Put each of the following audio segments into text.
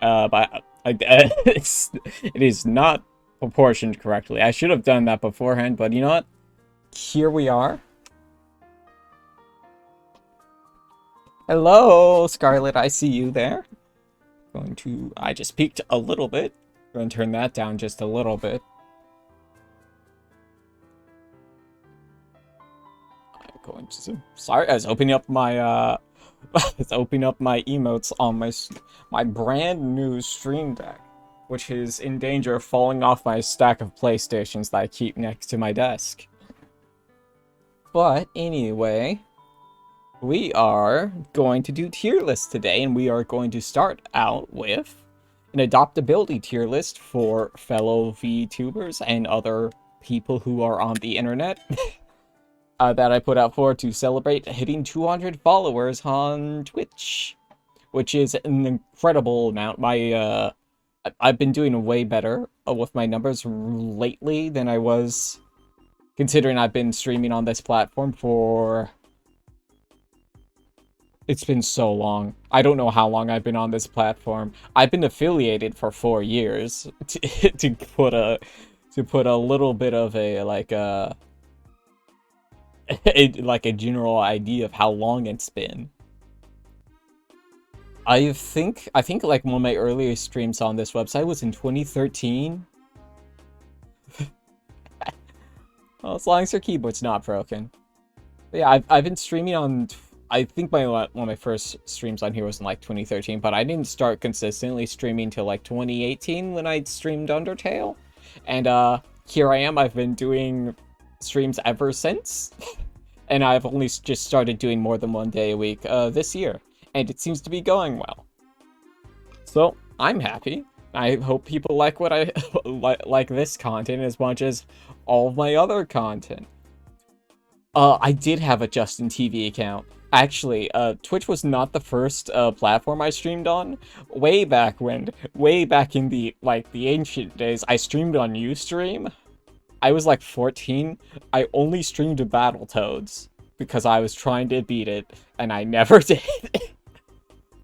but it is not proportioned correctly. I should have done that beforehand, but you know what? Here we are. Hello, Scarlet, I see you there. I just peeked a little bit. Going to turn that down just a little bit. I'm going to, sorry, I was opening up my, emotes on my brand new Stream Deck, which is in danger of falling off my stack of PlayStations that I keep next to my desk. But anyway, we are going to do tier lists today, and we are going to start out with an adoptability tier list for fellow VTubers and other people who are on the internet that I put out for to celebrate hitting 200 followers on Twitch, which is an incredible amount. I've been doing way better with my numbers lately than I was, considering I've been streaming on this platform for... It's been so long. I don't know how long I've been on this platform. I've been affiliated for 4 years to put a little bit of a like a general idea of how long it's been. I think like one of my earliest streams on this website was in 2013. Well, as long as your keyboard's not broken. But yeah, I've been streaming on. I think one of my first streams on here was in like 2013, but I didn't start consistently streaming till like 2018 when I streamed Undertale. And here I am, I've been doing streams ever since. And I've only just started doing more than 1 day a week this year. And it seems to be going well. So, I'm happy. I hope people like what I like this content as much as all of my other content. I did have a Justin TV account. Actually, Twitch was not the first platform I streamed on. Way back in the ancient days, I streamed on Ustream. I was like 14. I only streamed Battletoads because I was trying to beat it, and I never did.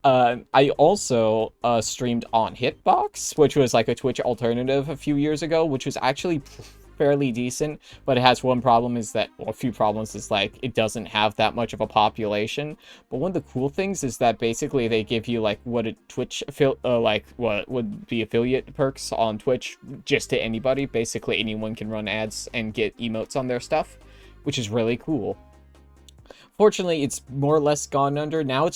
I also streamed on Hitbox, which was like a Twitch alternative a few years ago, which was actually fairly decent, but it has one problem is that, well, a few problems is like it doesn't have that much of a population. But one of the cool things is that basically they give you like what a Twitch what would be affiliate perks on Twitch just to anybody. Basically anyone can run ads and get emotes on their stuff, which is really cool. Fortunately, it's more or less gone under. Now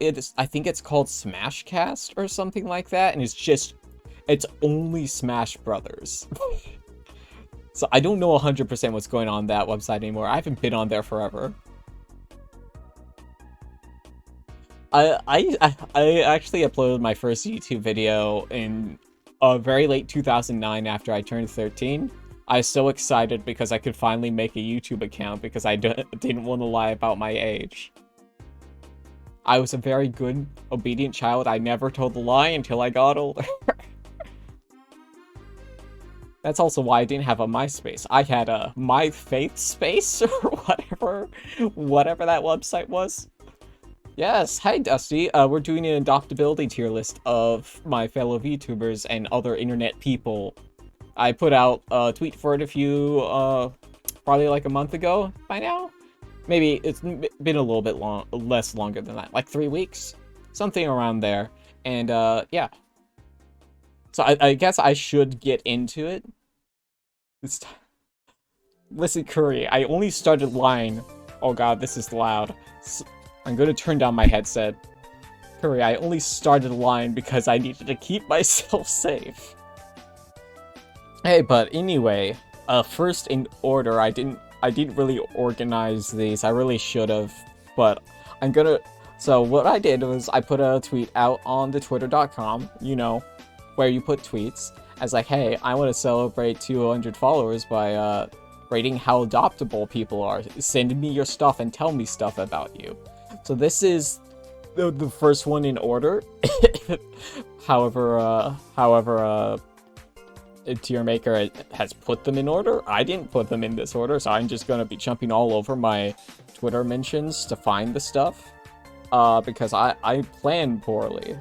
it's I think it's called Smashcast or something like that, and it's only Smash Brothers. So I don't know 100% what's going on that website anymore. I haven't been on there forever. I actually uploaded my first YouTube video in very late 2009 after I turned 13. I was so excited because I could finally make a YouTube account because I didn't want to lie about my age. I was a very good, obedient child. I never told a lie until I got older. That's also why I didn't have a MySpace. I had a My Faith Space or whatever that website was. Yes, hi Dusty. We're doing an adoptability tier list of my fellow VTubers and other internet people. I put out a tweet for it probably like a month ago by now. Maybe it's been a little bit less longer than that, like 3 weeks, something around there. And yeah. So I guess I should get into it. Listen, Curry, I only started lying. Oh god, this is loud. I'm gonna turn down my headset. Curry, I only started lying because I needed to keep myself safe. Hey, but anyway, first in order, I didn't really organize these. I really should have, but I'm gonna... So what I did was I put a tweet out on the twitter.com, you know, where you put tweets, as like, hey, I want to celebrate 200 followers by rating how adoptable people are. Send me your stuff and tell me stuff about you. So this is the first one in order. However, Tier Maker has put them in order. I didn't put them in this order, so I'm just gonna be jumping all over my Twitter mentions to find the stuff. Because I plan poorly.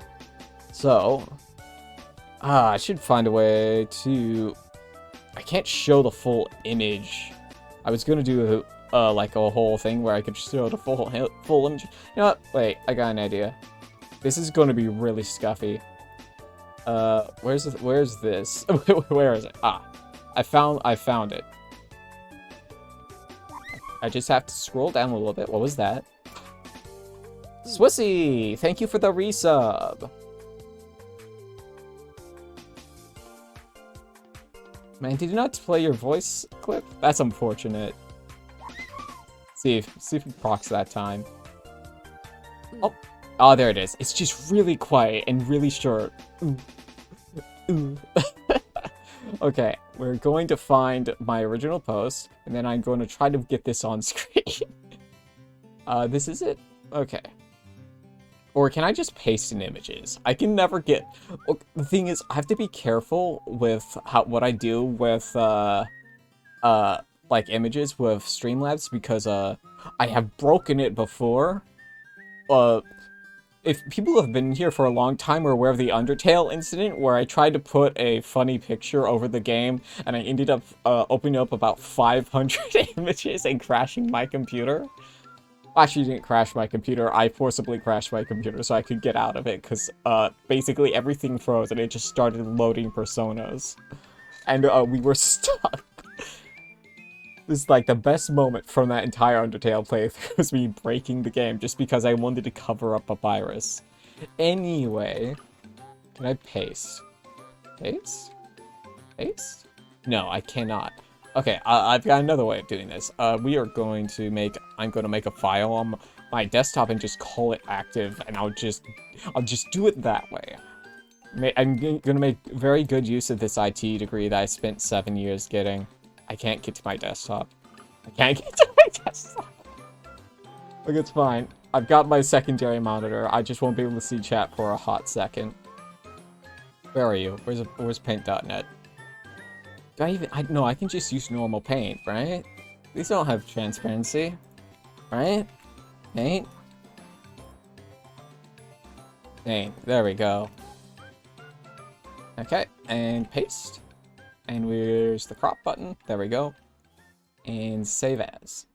So, I should find a way to... I can't show the full image. I was gonna do like a whole thing where I could show the full image. You know what? Wait, I got an idea. This is gonna be really scuffy. Where's this? Where is it? Ah, I found it. I just have to scroll down a little bit. What was that? Swissy, thank you for the resub. Man, did you not play your voice clip? That's unfortunate. See if it procs that time. Oh, there it is. It's just really quiet and really short. Ooh. Ooh. Okay, we're going to find my original post, and then I'm going to try to get this on screen. This is it? Okay. Or can I just paste in images? I can never get... Look, the thing is, I have to be careful with what I do with, like, images with Streamlabs, because, I have broken it before. If people have been here for a long time are aware of the Undertale incident, where I tried to put a funny picture over the game, and I ended up, opening up about 500 images and crashing my computer. Actually, didn't crash my computer. I forcibly crashed my computer so I could get out of it, because basically everything froze and it just started loading personas. And we were stuck. This is like the best moment from that entire Undertale playthrough was me breaking the game just because I wanted to cover up a virus. Anyway, can I paste? Paste? Paste? No, I cannot. Okay, I've got another way of doing this. I'm going to make a file on my desktop and just call it active, and I'll just do it that way. I'm gonna make very good use of this IT degree that I spent 7 years getting. I can't get to my desktop. I can't get to my desktop. Look, it's fine. I've got my secondary monitor. I just won't be able to see chat for a hot second. Where are you? Where's paint.net? Do no, I can just use normal paint, right? These don't have transparency, right? Paint? Paint, there we go. Okay, and paste. And where's the crop button? There we go. And save as.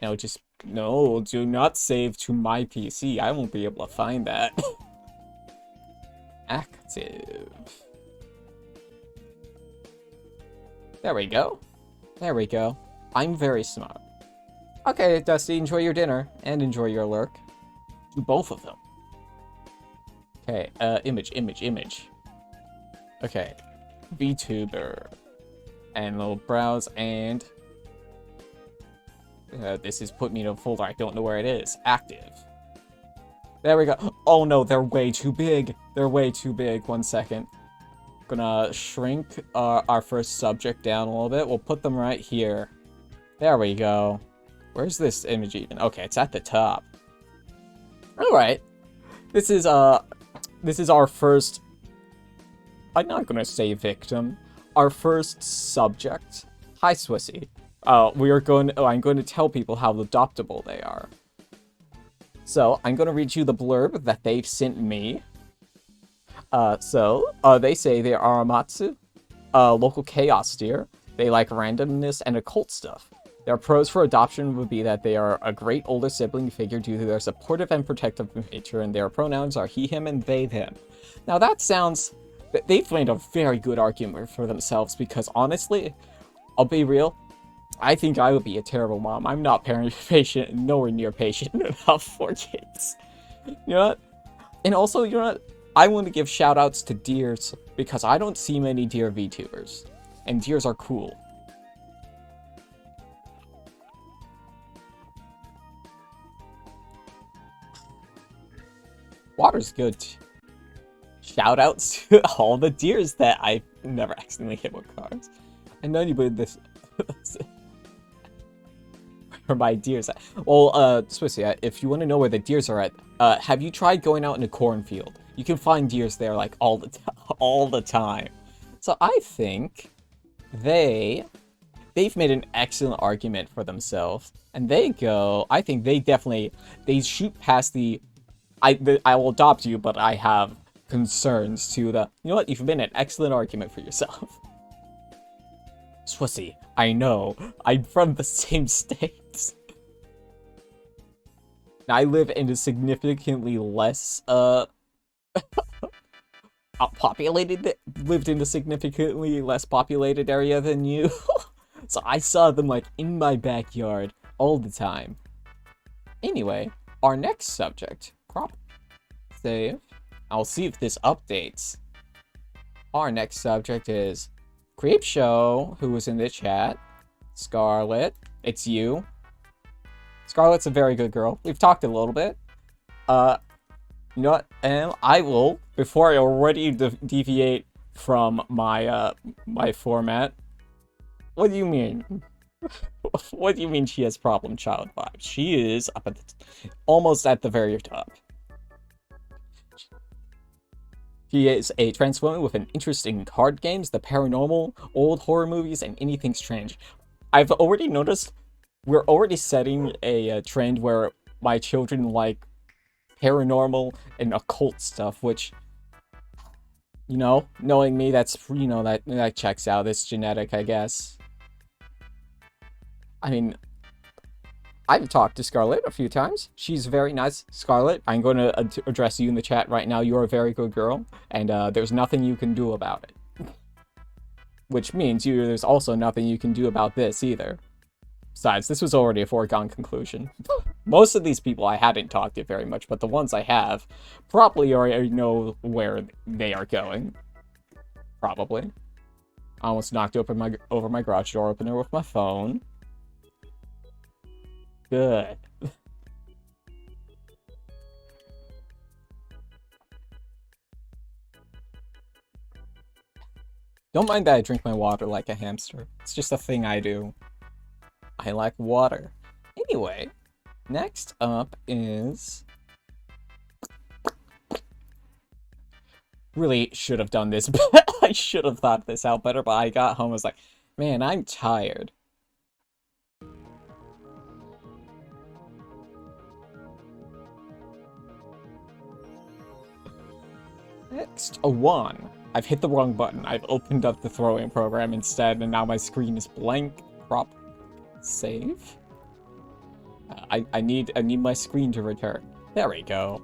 No, no, do not save to my PC. I won't be able to find that. Active. There we go. There we go. I'm very smart. Okay, Dusty, enjoy your dinner, and enjoy your lurk. Do both of them. Okay, image. Okay, VTuber. And we'll browse, and... this is put me in a folder, I don't know where it is. Active. There we go. Oh no, they're way too big. They're way too big. 1 second. Gonna shrink our first subject down a little bit. We'll put them right here. There we go. Where's this image even? Okay, it's at the top. Alright. This is our first... I'm not gonna say victim. Our first subject. Hi, Swissy. I'm going to tell people how adoptable they are. So, I'm going to read you the blurb that they've sent me. They say they are Aramatsu, local chaos deer. They like randomness and occult stuff. Their pros for adoption would be that they are a great older sibling figure due to their supportive and protective nature, and their pronouns are he, him, and they, them. Now that sounds... They've made a very good argument for themselves, because honestly, I'll be real, I think I would be a terrible mom. I'm not patient, nowhere near patient enough for kids. You know what? And also, you know what? I want to give shoutouts to deers, because I don't see many deer VTubers. And deers are cool. Water's good. Shoutouts to all the deers that I never accidentally hit with cars. I know you put this... Where my deers at? Well, Swissy, if you want to know where the deers are at, have you tried going out in a cornfield? You can find deers there, like, all the time. So I think they've made an excellent argument for themselves. And I think they shoot past the, I will adopt you, but I have concerns to the... You know what? You've made an excellent argument for yourself. Swissy, I know. I'm from the same state. I live in a significantly less, lived in a significantly less populated area than you. So I saw them, like, in my backyard all the time. Anyway, our next subject, prop save. I'll see if this updates. Our next subject is Creepshow, who was in the chat. Scarlet, it's you. Scarlet's a very good girl. We've talked a little bit. You know what? And I will, before I already deviate from my my format. What do you mean? What do you mean she has problem child vibes? She is up at almost at the very top. She is a trans woman with an interest in card games, the paranormal, old horror movies, and anything strange. I've already noticed we're already setting a trend where my children like paranormal and occult stuff, which, you know, knowing me, that's, you know, that checks out. It's genetic, I guess. I mean, I've talked to Scarlet a few times. She's very nice. Scarlet, I'm going to address you in the chat right now. You're a very good girl, and there's nothing you can do about it. Which means there's also nothing you can do about this either. Besides, this was already a foregone conclusion. Most of these people I hadn't talked to very much, but the ones I have probably already know where they are going. Probably. I almost knocked over my garage door opener with my phone. Good. Don't mind that I drink my water like a hamster. It's just a thing I do. I like water. Anyway, next up is... Really should have done this. I should have thought this out better, but I got home and was like, man, I'm tired. Next, a 1. I've hit the wrong button. I've opened up the throwing program instead, and now my screen is blank. Prop save. I need my screen to return. There we go.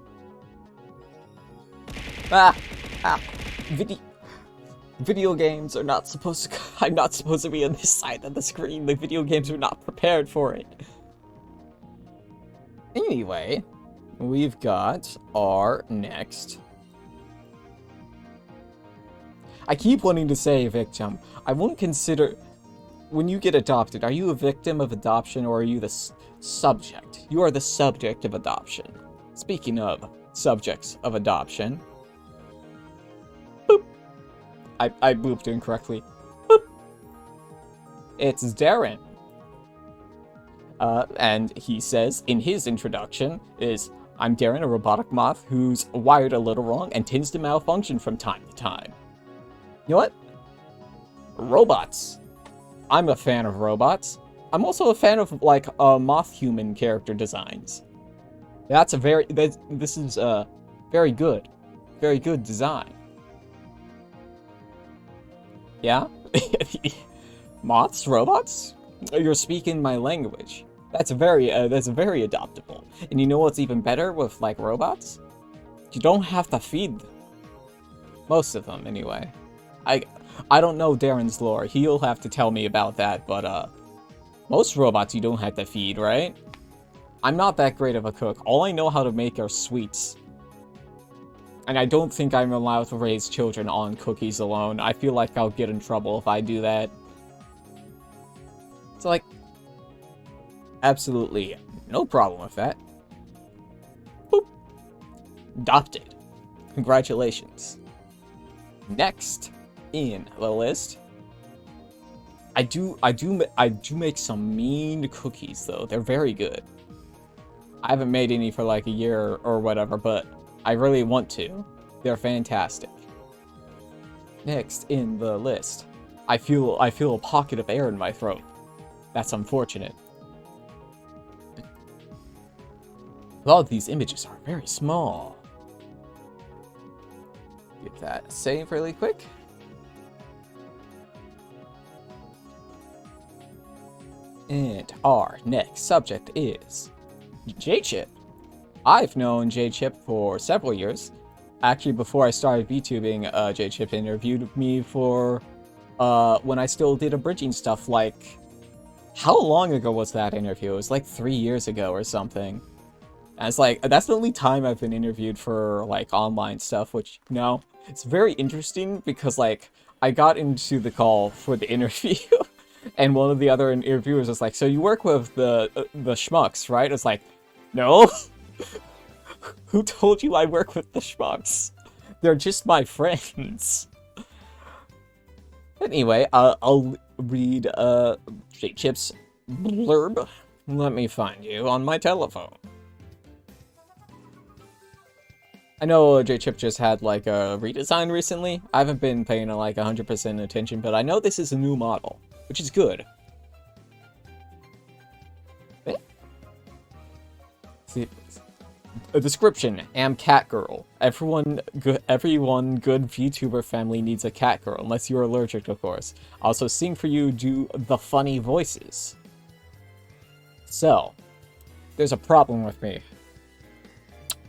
Video games are not supposed to. I'm not supposed to be on this side of the screen. The video games are not prepared for it. Anyway, we've got our next. I keep wanting to say victim. I won't consider... When you get adopted, are you a victim of adoption or are you the subject? You are the subject of adoption. Speaking of subjects of adoption... Boop! I booped incorrectly. Boop! It's Darren. And he says, in his introduction, I'm Darren, a robotic moth who's wired a little wrong and tends to malfunction from time to time. You know what? Robots. I'm a fan of robots. I'm also a fan of, like, moth-human character designs. This is a very good design. Yeah? Moths? Robots? You're speaking my language. That's very adoptable. And you know what's even better with, like, robots? You don't have to feed them. Most of them, anyway. I don't know Darren's lore. He'll have to tell me about that, but, most robots you don't have to feed, right? I'm not that great of a cook. All I know how to make are sweets. And I don't think I'm allowed to raise children on cookies alone. I feel like I'll get in trouble if I do that. It's like, absolutely no problem with that. Boop. Adopted. Congratulations. Next in the list, I do make some mean cookies though. They're very good. I haven't made any for like a year or whatever, but I really want to. They're fantastic. Next in the list, I feel a pocket of air in my throat. That's unfortunate. All of these images are very small. Get that save really quick. And our next subject is J-Chip. I've known J-Chip for several years. Actually, before I started VTubing, J-Chip interviewed me for when I still did abridging stuff. Like, how long ago was that interview? It was like 3 years ago or something. And it's like, that's the only time I've been interviewed for like online stuff, which, you know, it's very interesting because like I got into the call for the interview and one of the other interviewers was like, so you work with the schmucks, right? It's like, no. Who told you I work with the schmucks? They're just my friends. Anyway, I'll read J-Chip's blurb. Let me find you on my telephone. I know J-Chip just had like a redesign recently. I haven't been paying like 100% attention, but I know this is a new model, which is good. See, a description: am cat girl. Everyone good VTuber family needs a cat girl, unless you're allergic, of course. Also, sing for you, do the funny voices. So, there's a problem with me.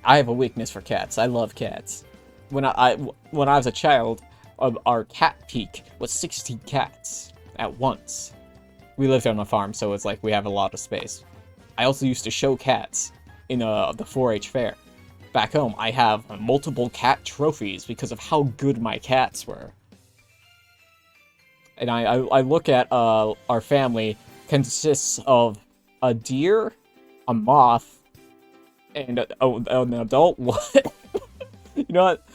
I have a weakness for cats. I love cats. When I was a child, our cat peak was 60 cats at once. We lived on a farm, so it's like we have a lot of space. I also used to show cats in the 4-H fair. Back home, I have multiple cat trophies because of how good my cats were. And I look at our family consists of a deer, a moth, and an adult one. You know what?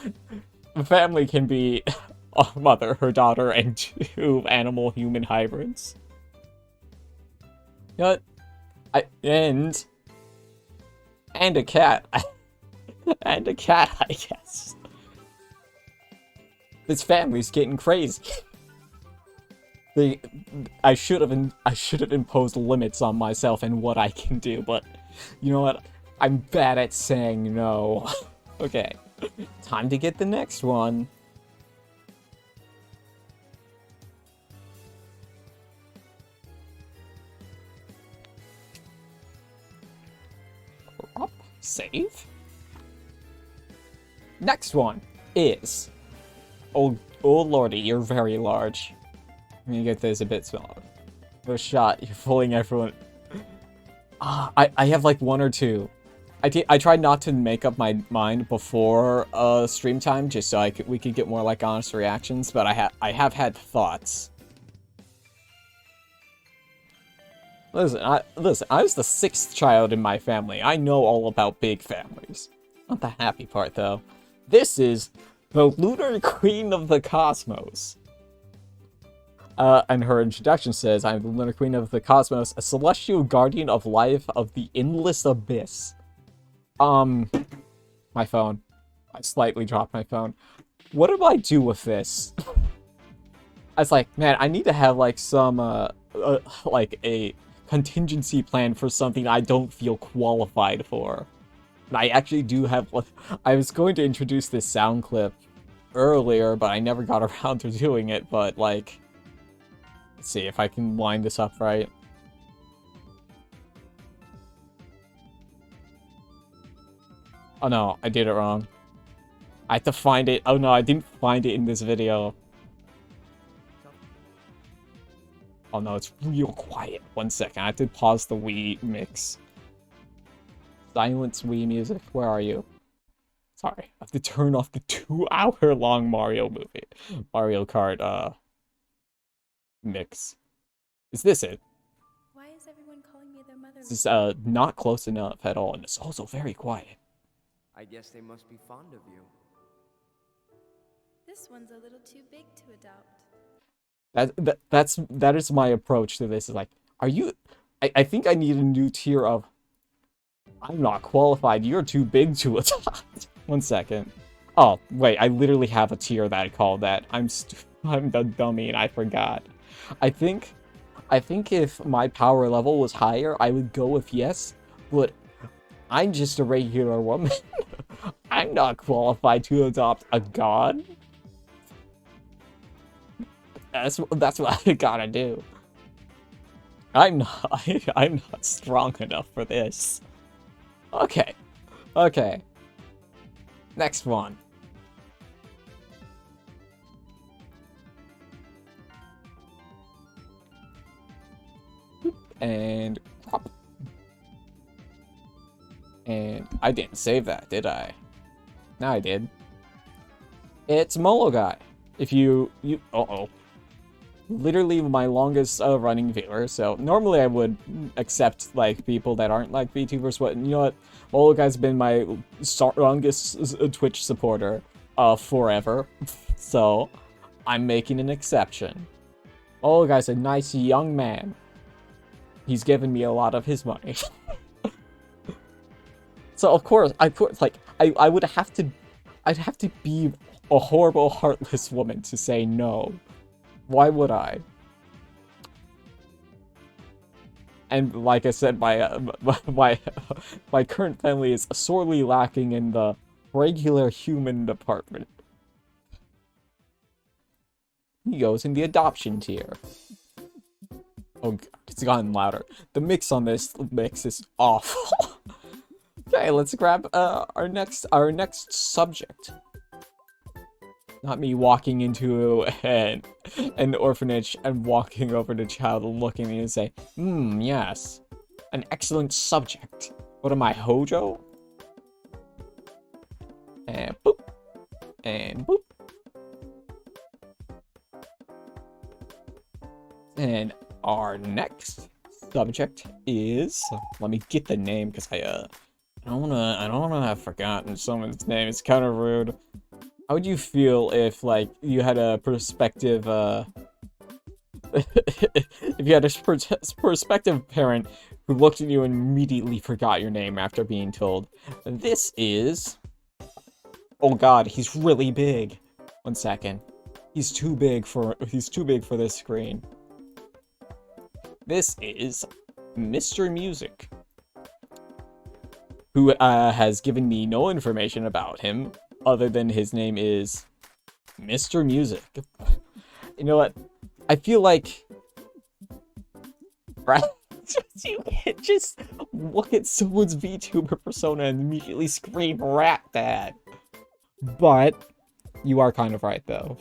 The family can be a mother, her daughter, and 2 animal-human hybrids. You know what? And a cat. And a cat, I guess. This family's getting crazy. I should have imposed limits on myself and what I can do, but you know what? I'm bad at saying no. Okay, time to get the next one. Save. Next one is... Oh lordy, you're very large. Let me get this a bit smaller. First shot, you're fooling everyone. I have like 1 or 2. I tried not to make up my mind before stream time, just so we could get more like honest reactions, but I have had thoughts. Listen, I was the 6th child in my family. I know all about big families. Not the happy part, though. This is the Lunar Queen of the Cosmos. And her introduction says, I'm the Lunar Queen of the Cosmos, a celestial guardian of life of the endless abyss. My phone. I slightly dropped my phone. What do I do with this? I was like, man, I need to have like some, like a contingency plan for something I don't feel qualified for. And I actually do have, I was going to introduce this sound clip earlier, but I never got around to doing it, but like, let's see if I can line this up right. Oh no, I did it wrong. I have to find it. Oh no, I didn't find it in this video. Oh no, it's real quiet. 1 second, I have to pause the Wii mix. Silence Wii music, where are you? Sorry, I have to turn off the 2-hour-long Mario movie. Mario Kart, mix. Is this it? Why is everyone calling me their mother? This is, not close enough at all, and it's also very quiet. I guess they must be fond of you. This one's a little too big to adopt. That is my approach to this. Is like, are you... I think I need a new tier of... I'm not qualified, you're too big to adopt. 1 second. Oh, wait, I literally have a tier that I call that. I'm the dummy and I forgot. I think if my power level was higher, I would go with yes, but I'm just a regular woman. I'm not qualified to adopt a god. That's what I gotta do. I'm not strong enough for this. Okay. Okay. Next one. And crop. And I didn't save that, did I? No, I did. It's Molo Guy. If you uh-oh. Literally my longest running viewer, so normally I would accept like people that aren't like VTubers, but you know what? Molo Guy's been my longest Twitch supporter forever, so I'm making an exception. Molo Guy's a nice young man. He's given me a lot of his money. So of course, I would have to, I'd have to be a horrible, heartless woman to say no. Why would I? And like I said, my current family is sorely lacking in the regular human department. He goes in the adoption tier. Oh god, it's gotten louder. The mix on this mix is awful. Okay, let's grab our next subject. Not me walking into an orphanage and walking over to the child and looking at me and say, yes, an excellent subject. What am I, Hojo? And boop. And boop. And our next subject is, let me get the name because I don't wanna have forgotten someone's name. It's kind of rude. How would you feel if, like, you had a prospective, if you had a prospective parent who looked at you and immediately forgot your name after being told, this is... Oh god, he's really big. 1 second. He's too big for this screen. This is Mr. Music, who has given me no information about him, other than his name is Mr. Music. You know what? I feel like... Right? You can't just look at someone's VTuber persona and immediately scream Rat Dad. But you are kind of right, though.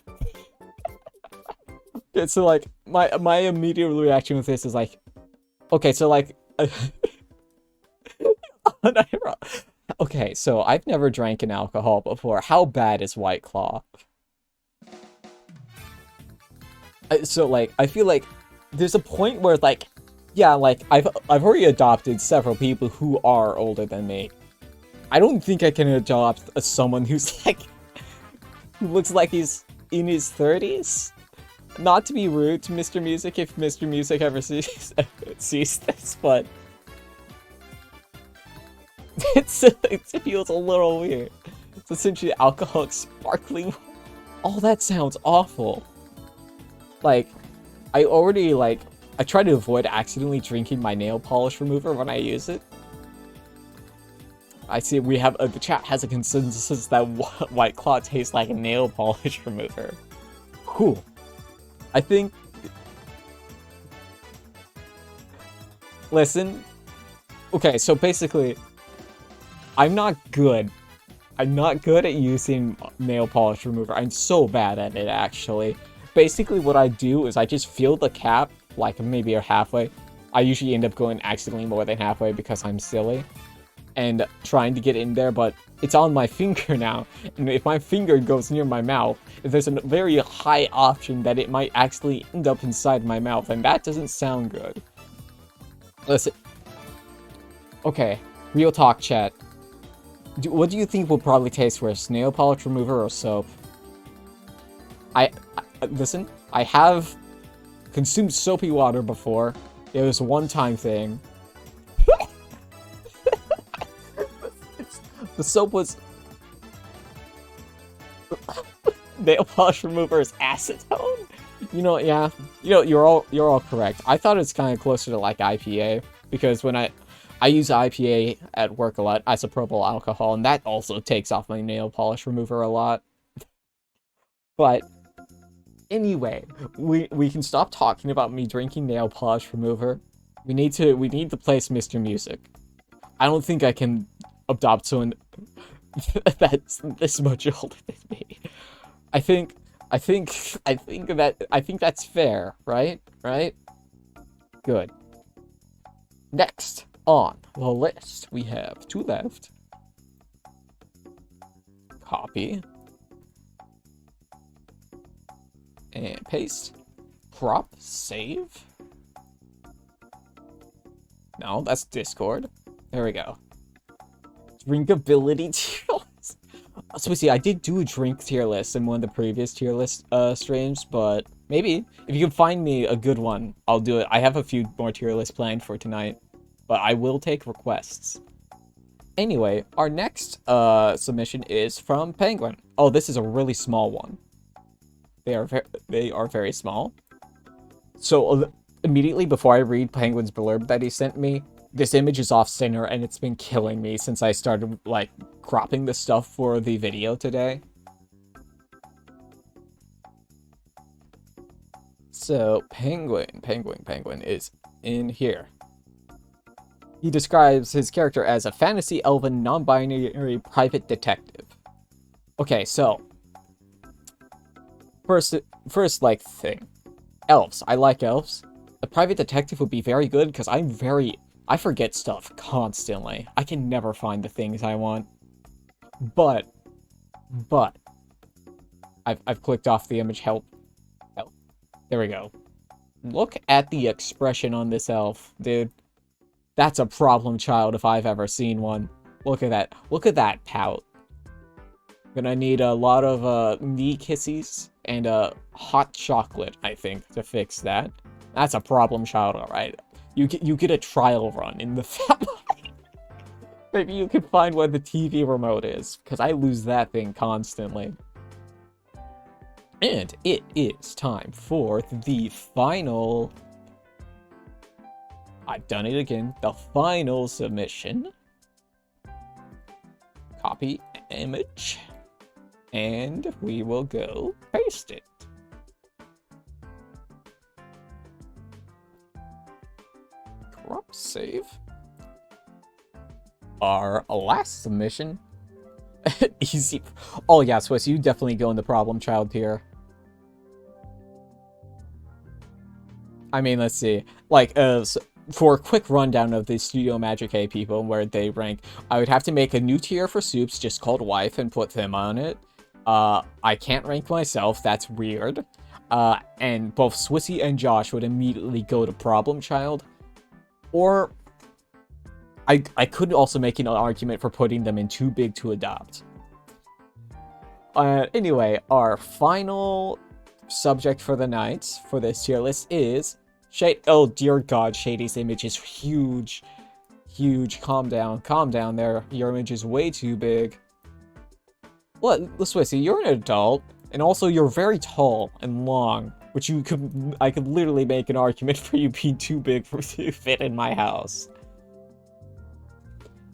Okay, so like, my immediate reaction with this is like... Okay, so like... Okay, so I've never drank an alcohol before. How bad is White Claw? So like, I feel like there's a point where like, yeah, like I've already adopted several people who are older than me. I don't think I can adopt someone who's like, who looks like he's in his 30s. Not to be rude to Mr. Music if Mr. Music ever sees this, but it feels a little weird. It's essentially alcoholic sparkling. Oh, that sounds awful. Like, I try to avoid accidentally drinking my nail polish remover when I use it. I see we have, the chat has a consensus that White Claw tastes like a nail polish remover. Cool. I think... Listen. Okay, so basically... I'm not good at using nail polish remover. I'm so bad at it, actually. Basically, what I do is I just fill the cap, like, maybe halfway. I usually end up going accidentally more than halfway because I'm silly. And trying to get in there, but it's on my finger now. And if my finger goes near my mouth, there's a very high option that it might actually end up inside my mouth, and that doesn't sound good. Listen. Okay, real talk, chat. What do you think will probably taste worse, nail polish remover or soap? Listen, I have consumed soapy water before. It was a one-time thing. The soap was... Nail polish remover is acetone? You know, yeah. You know, you're all correct. I thought it's kind of closer to like IPA, because when I I use IPA at work a lot, isopropyl alcohol, and that also takes off my nail polish remover a lot. But anyway, we can stop talking about me drinking nail polish remover. We need to place Mr. Music. I don't think I can adopt someone that's this much older than me. I think that's fair, right? Right? Good. Next on the list, we have 2 left. Copy. And paste. Crop. Save. No, that's Discord. There we go. Drinkability tier list. So see, I did do a drink tier list in one of the previous tier list streams, but maybe if you can find me a good one, I'll do it. I have a few more tier lists planned for tonight, but I will take requests. Anyway, our next submission is from Penguin. Oh, this is a really small one. They are very small. So immediately before I read Penguin's blurb that he sent me, this image is off center and it's been killing me since I started like cropping the stuff for the video today. So Penguin is in here. He describes his character as a fantasy elven non-binary private detective. Okay, so first like thing. Elves. I like elves. A private detective would be very good because I forget stuff constantly. I can never find the things I want. But I've clicked off the image. Help. There we go. Look at the expression on this elf, dude. That's a problem child if I've ever seen one. Look at that. Look at that pout. Gonna need a lot of knee kisses and hot chocolate, I think, to fix that. That's a problem child, alright. You get a trial run in the family. Maybe you can find where the TV remote is, because I lose that thing constantly. And it is time for the final... I've done it again. The final submission. Copy image. And we will go paste it. Crop save. Our last submission. Easy. Oh yeah, Swiss, you definitely go in the problem child tier. I mean, let's see. Like, for a quick rundown of the Studio Magic A people and where they rank, I would have to make a new tier for Soups just called Wife and put them on it. I can't rank myself, that's weird. And both Swissy and Josh would immediately go to Problem Child. Or I could also make an argument for putting them in Too Big to Adopt. Anyway, our final subject for the night for this tier list is oh dear god, Shady's image is huge. Huge. Calm down there. Your image is way too big. What, Swissy, you're an adult, and also you're very tall and long, which I could literally make an argument for you being too big to fit in my house.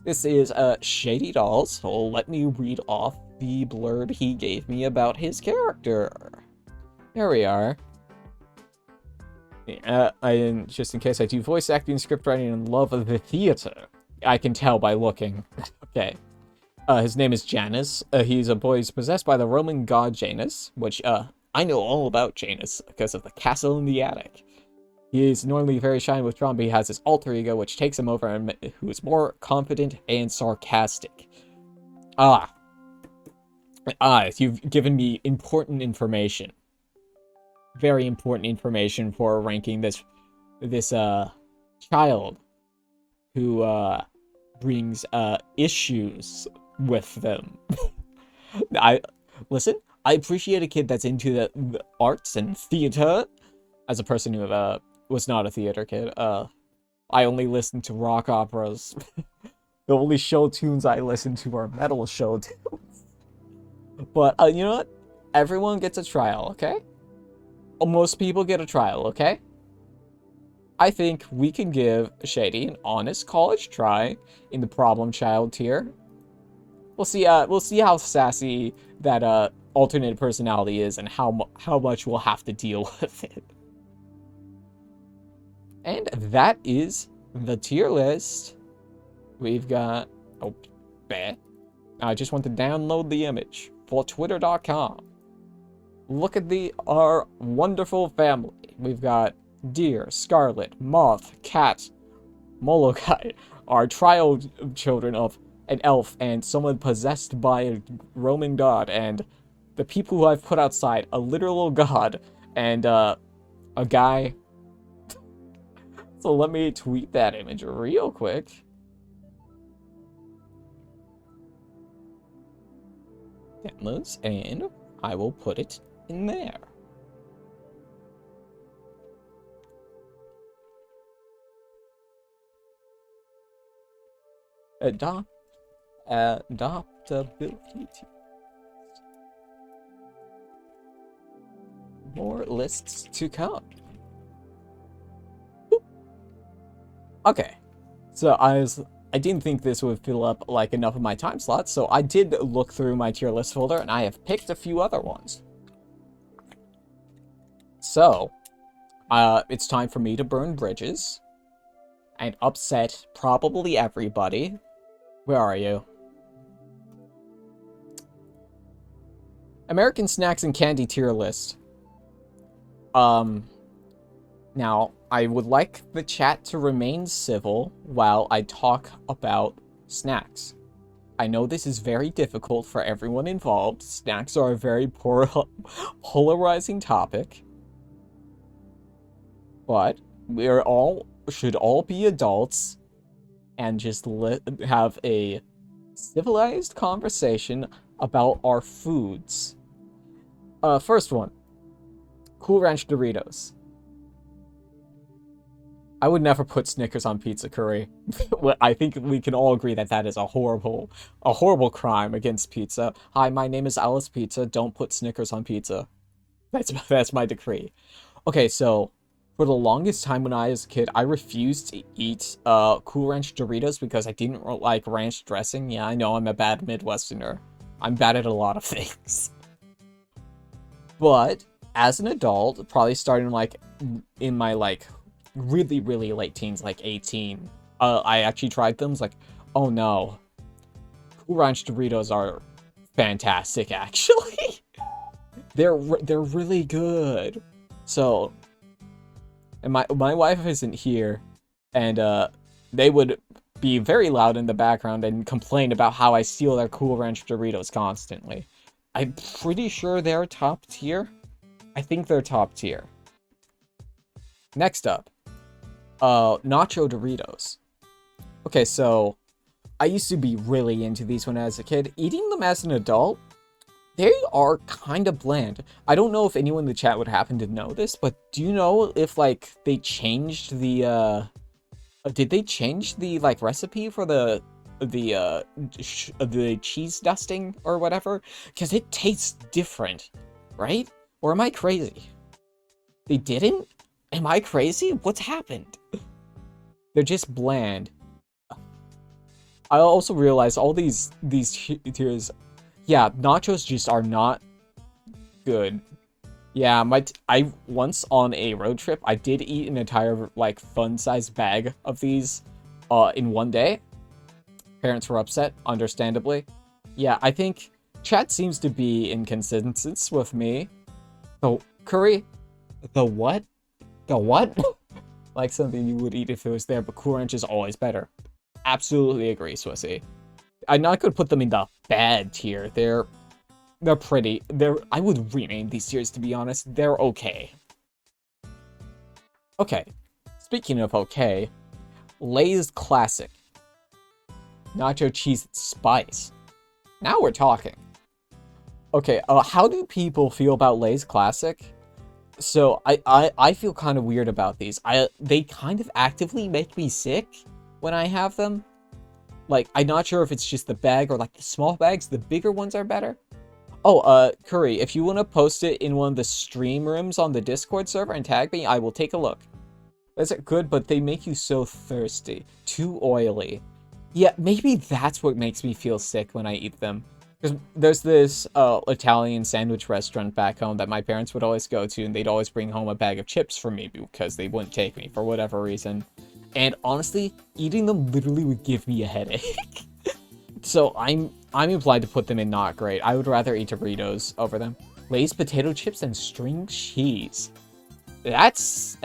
This is Shady Dolls, so let me read off the blurb he gave me about his character. There we are. Just in case, I do voice acting, script writing, and love of the theater. I can tell by looking. Okay. His name is Janus. He's a boy who's possessed by the Roman god Janus, which, I know all about Janus because of the castle in the attic. He is normally very shy and withdrawn, but he has his alter ego, which takes him over, and who is more confident and sarcastic. You've given me important information. Very important information for ranking this child who brings issues with them. I appreciate a kid that's into the arts and theater. As a person who was not a theater kid, I only listened to rock operas. The only show tunes I listen to are metal show tunes. But you know what? Everyone gets a trial, okay? Most people get a trial, okay? I think we can give Shady an honest college try in the problem child tier. We'll see how sassy that alternate personality is and how much we'll have to deal with it. And that is the tier list. We've got I just want to download the image for twitter.com. Look at our wonderful family. We've got Deer, Scarlet, Moth, Cat, Molokai, our trial children of an elf and someone possessed by a Roman god, and the people who I've put outside, a literal god, and a guy. So let me tweet that image real quick. Downloads, and I will put it in there. Adoptability Tier. More lists to come. Okay, so I didn't think this would fill up like enough of my time slots, so I did look through my tier list folder and I have picked a few other ones. So, it's time for me to burn bridges and upset probably everybody. Where are you? American snacks and candy tier list. Now, I would like the chat to remain civil while I talk about snacks. I know this is very difficult for everyone involved. Snacks are a very polarizing topic. But we should all be adults and just have a civilized conversation about our foods. First one. Cool Ranch Doritos. I would never put Snickers on pizza, Curry. I think we can all agree that that is a horrible crime against pizza. Hi, my name is Alice Pizza. Don't put Snickers on pizza. That's my decree. Okay, so for the longest time when I was a kid, I refused to eat Cool Ranch Doritos because I didn't like ranch dressing. Yeah, I know I'm a bad Midwesterner. I'm bad at a lot of things. But as an adult, probably starting like in my like really late teens, like 18, I actually tried them. It's like, oh no, Cool Ranch Doritos are fantastic. Actually, they're really good. So, and my wife isn't here, and they would be very loud in the background and complain about how I steal their Cool Ranch Doritos constantly. I'm pretty sure they're top tier. I think they're top tier. Next up, Nacho Doritos. Okay, so I used to be really into these when I was a kid. Eating them as an adult, they are kind of bland. I don't know if anyone in the chat would happen to know this, but do you know if like they changed the did they change the like recipe for the cheese dusting or whatever? Because it tastes different, right? Or am I crazy? They didn't? Am I crazy? What's happened? They're just bland. I also realized all these tiers, yeah, nachos just are not good. Yeah, I once on a road trip, I did eat an entire like fun-sized bag of these in one day. Parents were upset, understandably. Yeah, I think chat seems to be in consensus with me. The curry, the what? The what? Like something you would eat if it was there, but Cool Ranch is always better. Absolutely agree, Swissy. I'm not gonna put them in the bad tier. They're pretty. I would rename these tiers, to be honest. They're okay. Okay. Speaking of okay, Lay's Classic. Nacho Cheese Spice. Now we're talking. Okay, how do people feel about Lay's Classic? So, I feel kind of weird about these. They kind of actively make me sick when I have them. Like, I'm not sure if it's just the bag or like the small bags. The bigger ones are better. Oh, Curry, if you want to post it in one of the stream rooms on the Discord server and tag me, I will take a look. Those are good, but they make you so thirsty. Too oily. Yeah, maybe that's what makes me feel sick when I eat them. Because there's this Italian sandwich restaurant back home that my parents would always go to, and they'd always bring home a bag of chips for me because they wouldn't take me for whatever reason. And honestly, eating them literally would give me a headache. So I'm inclined to put them in not great. I would rather eat Doritos over them. Lay's potato chips and string cheese. That's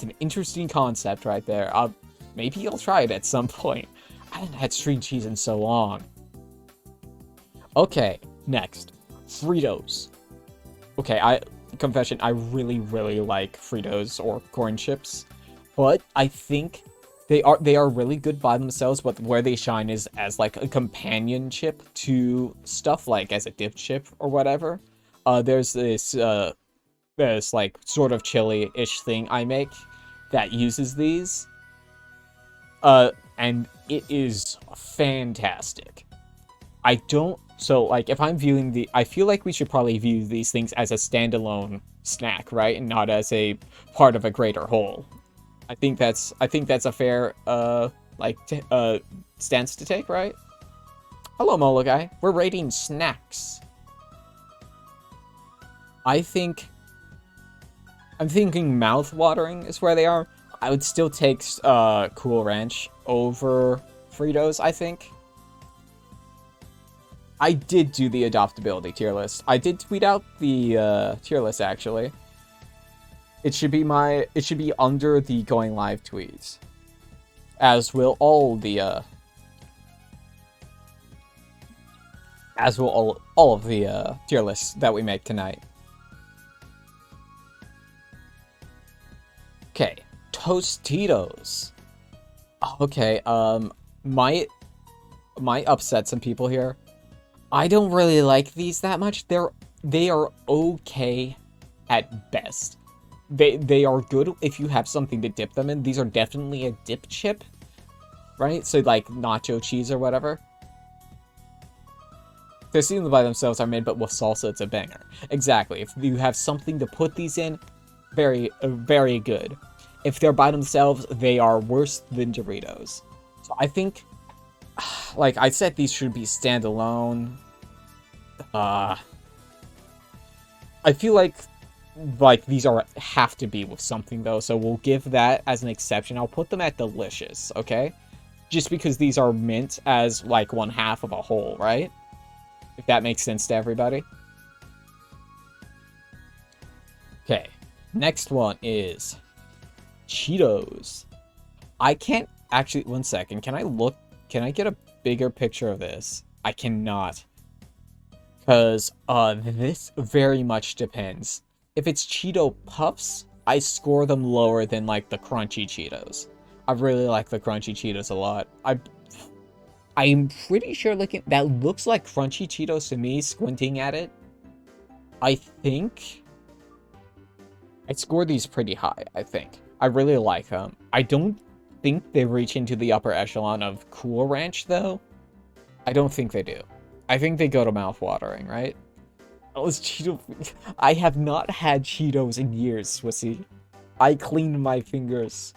an interesting concept right there. Maybe I'll try it at some point. I haven't had string cheese in so long. Okay, next. Fritos. Okay, confession, I really, really like Fritos or corn chips. But I think they are really good by themselves, but where they shine is as like a companion chip to stuff like as a dip chip or whatever. There's this like sort of chili-ish thing I make that uses these. And it is fantastic. So like if I'm viewing I feel like we should probably view these things as a standalone snack, right? And not as a part of a greater whole. I think that's a fair stance to take, right? Hello, Mola guy. We're rating snacks. I'm thinking mouth-watering is where they are. I would still take Cool Ranch over Fritos, I think. I did do the adoptability tier list. I did tweet out the tier list, actually. It should be under the going live tweets. As will all the all of the tier lists that we make tonight. Okay, Tostitos. Okay, might upset some people here. I don't really like these that much. They are okay at best. They are good if you have something to dip them in. These are definitely a dip chip, right? So like nacho cheese or whatever. They seem by themselves are made, but with salsa, it's a banger. Exactly. If you have something to put these in, very, very good. If they're by themselves, they are worse than Doritos. So I think, like I said, these should be standalone. I feel like these have to be with something though, so we'll give that as an exception. I'll put them at delicious, okay? Just because these are meant as like one half of a whole, right? If that makes sense to everybody. Okay, next one is Cheetos. I can't actually, one second, can I get a bigger picture of this? I cannot. Because this very much depends. If it's Cheeto Puffs, I score them lower than like the Crunchy Cheetos. I really like the Crunchy Cheetos a lot. I'm pretty sure that looks like Crunchy Cheetos to me, squinting at it. I think I score these pretty high, I think. I really like them. I don't think they reach into the upper echelon of Cool Ranch, though. I don't think they do. I think they go to mouth-watering, right? I have not had Cheetos in years, Swissy. I clean my fingers.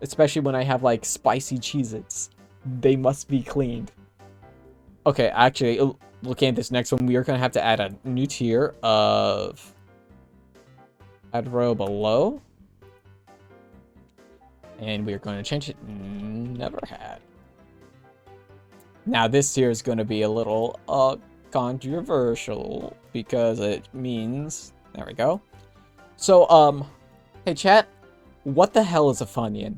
Especially when I have, like, spicy Cheez-Its. They must be cleaned. Okay, actually, looking at this next one, we are going to have to add a new tier of... Add row below. And we're going to change it. Never had. Now, this tier is going to be a little controversial because it means... There we go. So, hey, chat. What the hell is a Funyun?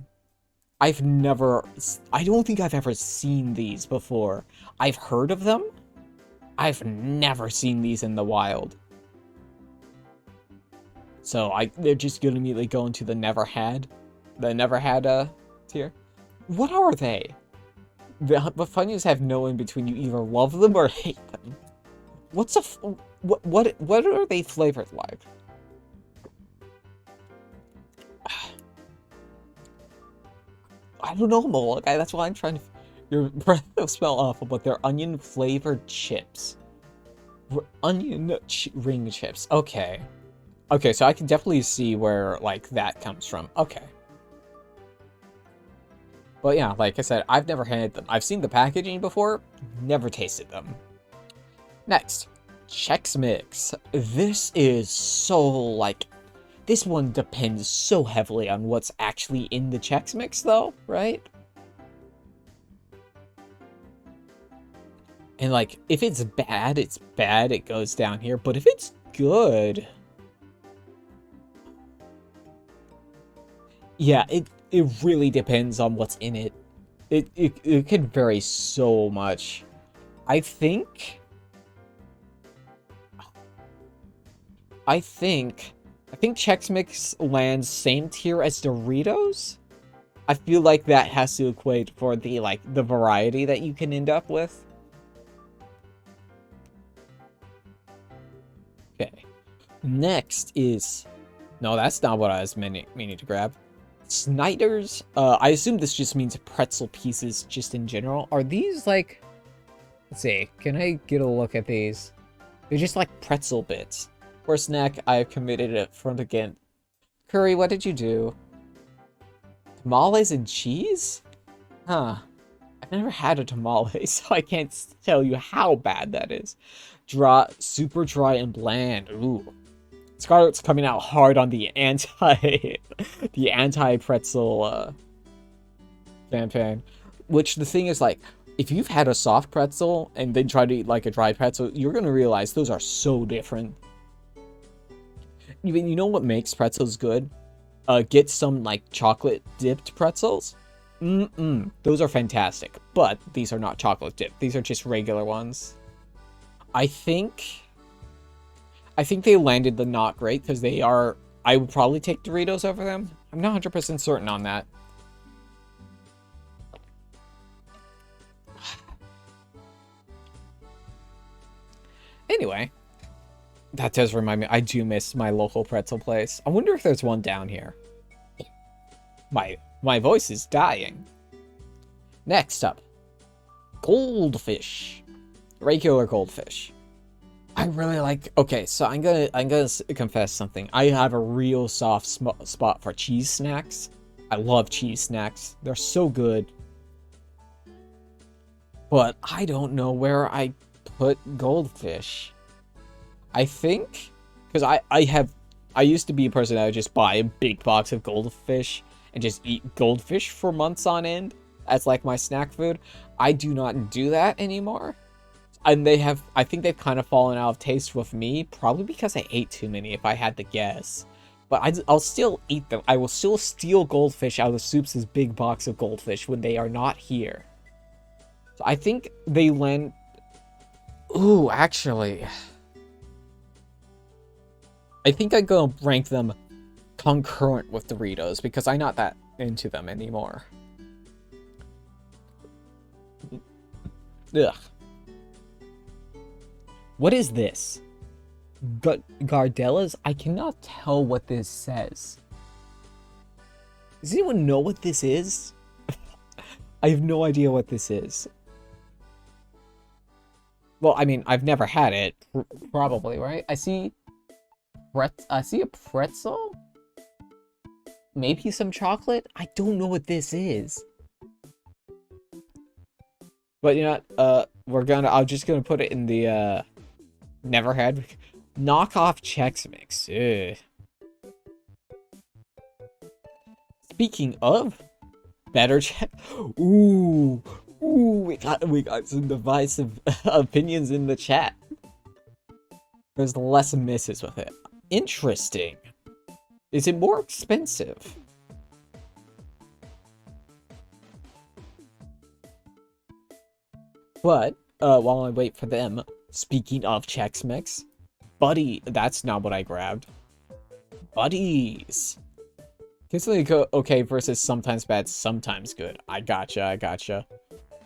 I don't think I've ever seen these before. I've heard of them. I've never seen these in the wild. So, they're just going to immediately go into the never had tier. What are they? The Funyuns have no in between. You either love them or hate them. What are they flavored like? I don't know, Moloch. That's why I'm trying to... Your breath will smell awful, but they're onion-flavored chips. Onion ring chips. Okay. Okay, so I can definitely see where, like, that comes from. Okay. But yeah, like I said, I've never had them. I've seen the packaging before, never tasted them. Next, Chex Mix. This is so, like, this one depends so heavily on what's actually in the Chex Mix, though, right? And, like, if it's bad, it goes down here. But if it's good... Yeah, it really depends on what's in it. It can vary so much. I think Chex Mix lands same tier as Doritos. I feel like that has to equate for the variety that you can end up with. Okay. Next is... No, that's not what I was meaning to grab. Snyder's. I assume this just means pretzel pieces just in general. Are these like... Let's see. Can I get a look at these? They're just like pretzel bits. For a snack, I have committed it from again. Curry, what did you do? Tamales and cheese? Huh. I've never had a tamale, so I can't tell you how bad that is. Dry, super dry and bland. Ooh. Scarlett's coming out hard on the anti-pretzel campaign. Which the thing is, like, if you've had a soft pretzel and then try to eat like a dry pretzel, you're gonna realize those are so different. Even you know what makes pretzels good? Get some like chocolate dipped pretzels. Those are fantastic. But these are not chocolate dipped. These are just regular ones. I think they landed the not great because they are... I would probably take Doritos over them. I'm not 100% certain on that. Anyway, that does remind me. I do miss my local pretzel place. I wonder if there's one down here. My voice is dying. Next up, Goldfish. Regular Goldfish. I really like... Okay, so I'm gonna confess something. I have a real soft spot for cheese snacks. I love cheese snacks. They're so good. But I don't know where I put Goldfish. I think... Because I used to be a person that would just buy a big box of Goldfish and just eat Goldfish for months on end as like my snack food. I do not do that anymore. And I think they've kind of fallen out of taste with me, probably because I ate too many, if I had to guess. But I'll still eat them. I will still steal Goldfish out of Soups' big box of Goldfish when they are not here. So I think they land... Ooh, actually... I think I'm gonna rank them concurrent with Doritos, because I'm not that into them anymore. Ugh. What is this? Gardella's? I cannot tell what this says. Does anyone know what this is? I have no idea what this is. Well, I mean, I've never had it. Probably, right? I see a pretzel? Maybe some chocolate? I don't know what this is. But you know what? I'm just gonna put it in the never had knockoff Chex Mix. Ugh. Speaking of better Chex, ooh, we got some divisive opinions in the chat. There's less misses with it. Interesting. Is it more expensive? But while I wait for them, speaking of Chex Mix, Buddy, that's not what I grabbed. Buddies. Guess they go okay versus sometimes bad, sometimes good. I gotcha.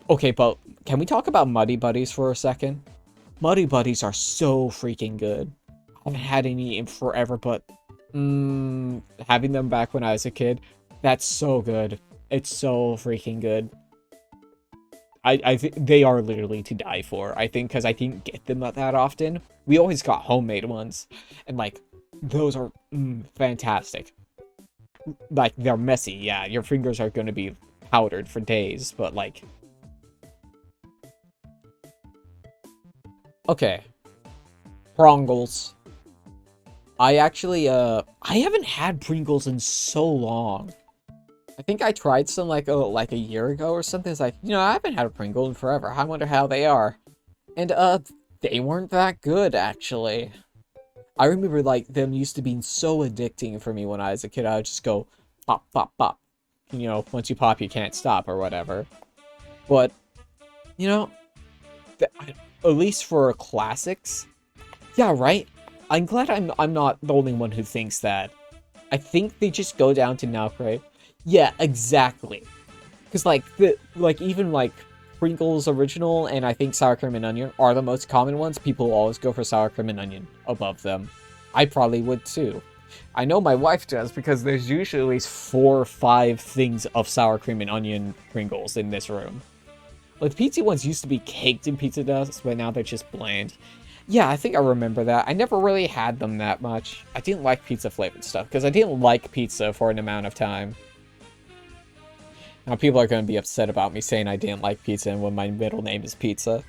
Okay, but can we talk about Muddy Buddies for a second? Muddy Buddies are so freaking good. I haven't had any in forever, but having them back when I was a kid, that's so good. It's so freaking good. I think they are literally to die for. I think because I didn't get them that often. We always got homemade ones, and like those are fantastic. Like they're messy, yeah. Your fingers are gonna be powdered for days, but like, okay, Prongles. I actually I haven't had Pringles in so long. I think I tried some like a year ago or something. It's like, I haven't had a Pringle in forever. I wonder how they are. And they weren't that good actually. I remember like them used to being so addicting for me when I was a kid. I would just go pop, pop, pop. Once you pop, you can't stop or whatever. But you know, at least for classics, yeah, right. I'm glad I'm not the only one who thinks that. I think they just go down to now, right? Yeah, exactly. Because even like Pringles original and I think sour cream and onion are the most common ones. People always go for sour cream and onion above them. I probably would too. I know my wife does because there's usually at least 4 or 5 things of sour cream and onion Pringles in this room. Like the pizza ones used to be caked in pizza dust, but now they're just bland. Yeah, I think I remember that. I never really had them that much. I didn't like pizza flavored stuff because I didn't like pizza for an amount of time. Now people are going to be upset about me saying I didn't like pizza and when my middle name is Pizza.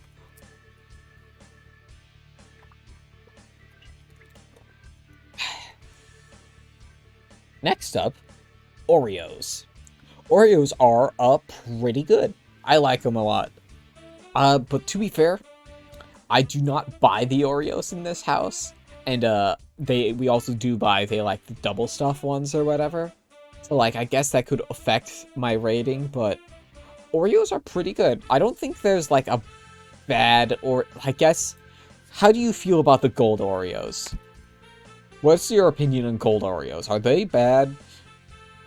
Next up, Oreos. Oreos are pretty good. I like them a lot. But to be fair, I do not buy the Oreos in this house. And we also do buy the double stuff ones or whatever. So like I guess that could affect my rating, but Oreos are pretty good. I don't think there's like a bad or I guess how do you feel about the gold Oreos? What's your opinion on gold Oreos? Are they bad?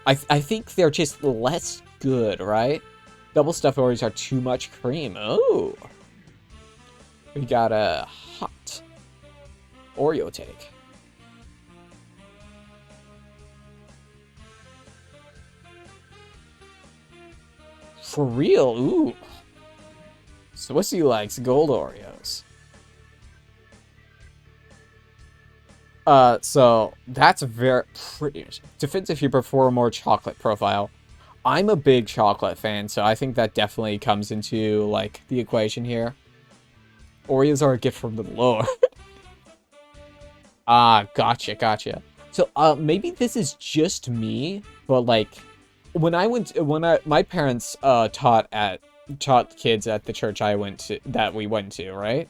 I think they're just less good, right? Double stuffed Oreos are too much cream. Oh. We got a hot Oreo take. For real? Ooh. Swissy likes gold Oreos. So that's very pretty. Depends if you prefer a more chocolate profile. I'm a big chocolate fan, so I think that definitely comes into like the equation here. Oreos are a gift from the Lord. Ah, gotcha. So, maybe this is just me, but like, my parents taught kids at the church we went to, right?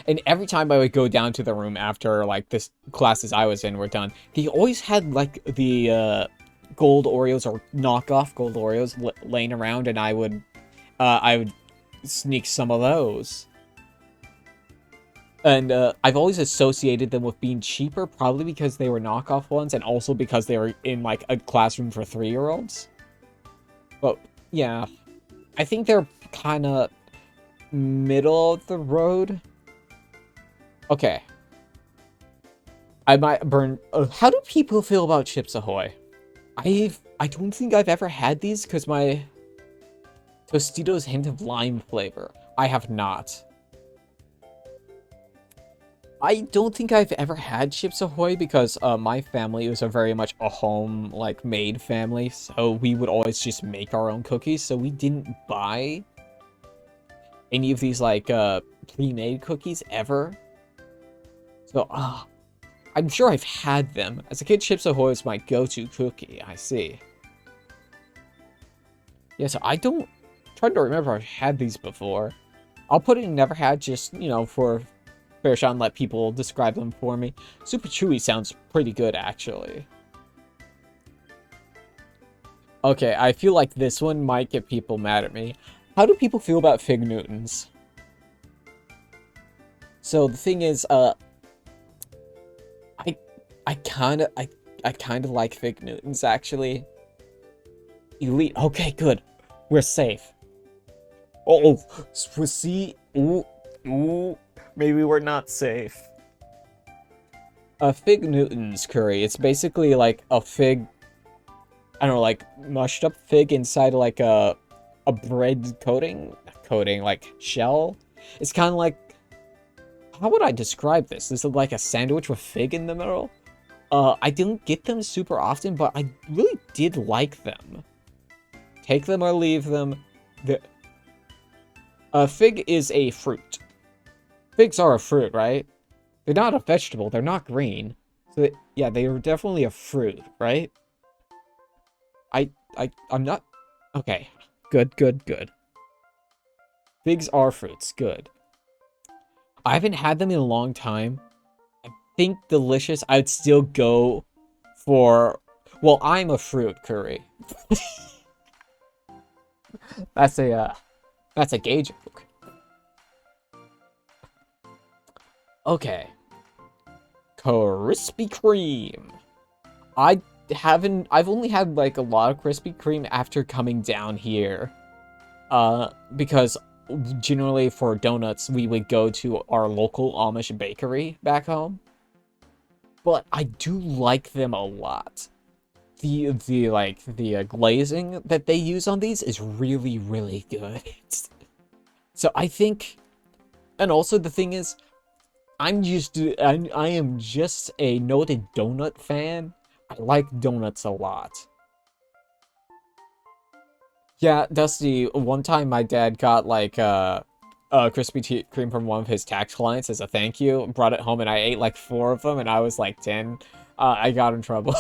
And every time I would go down to the room after like this classes I was in were done, they always had like the gold Oreos or knockoff gold Oreos laying around, and I would sneak some of those. And I've always associated them with being cheaper, probably because they were knockoff ones, and also because they were in like a classroom for 3-year-olds. But yeah, I think they're kind of middle of the road. Okay. I might burn... how do people feel about Chips Ahoy? I don't think I've ever had these because my Tostitos hint of lime flavor. I have not. I don't think I've ever had Chips Ahoy because my family was a very much a home, like, made family. So we would always just make our own cookies. So we didn't buy any of these, like, pre-made cookies ever. So, I'm sure I've had them. As a kid, Chips Ahoy was my go-to cookie. I see. Yeah, so I don't... I'm trying to remember if I've had these before. I'll put in never had just, for fair shot and let people describe them for me. Super Chewy sounds pretty good, actually. Okay, I feel like this one might get people mad at me. How do people feel about Fig Newtons? So the thing is, I kind of like Fig Newtons, actually. Elite. Okay, good. We're safe. Oh, see? Ooh. Maybe we're not safe. Fig Newtons curry. It's basically like a fig... I don't know, like mushed up fig inside like a a bread like shell. It's kind of like, how would I describe this? This is like a sandwich with fig in the middle. I didn't get them super often, but I really did like them. Take them or leave them. Fig is a fruit. Figs are a fruit, right? They're not a vegetable. They're not green. So yeah, they are definitely a fruit, right? I'm not... Okay. Good. Figs are fruits. Good. I haven't had them in a long time. I think delicious. I'd still go for... Well, I'm a fruit curry. That's a gay joke. Okay. Krispy Kreme. I've only had like a lot of Krispy Kreme after coming down here. Because generally for donuts, we would go to our local Amish bakery back home. But I do like them a lot. The glazing that they use on these is really, really good. So I think, and also the thing is, I am just a noted donut fan. I like donuts a lot. Yeah, Dusty, one time my dad got like Krispy Kreme from one of his tax clients as a thank you, brought it home, and I ate like 4 of them, and I was like 10. I got in trouble.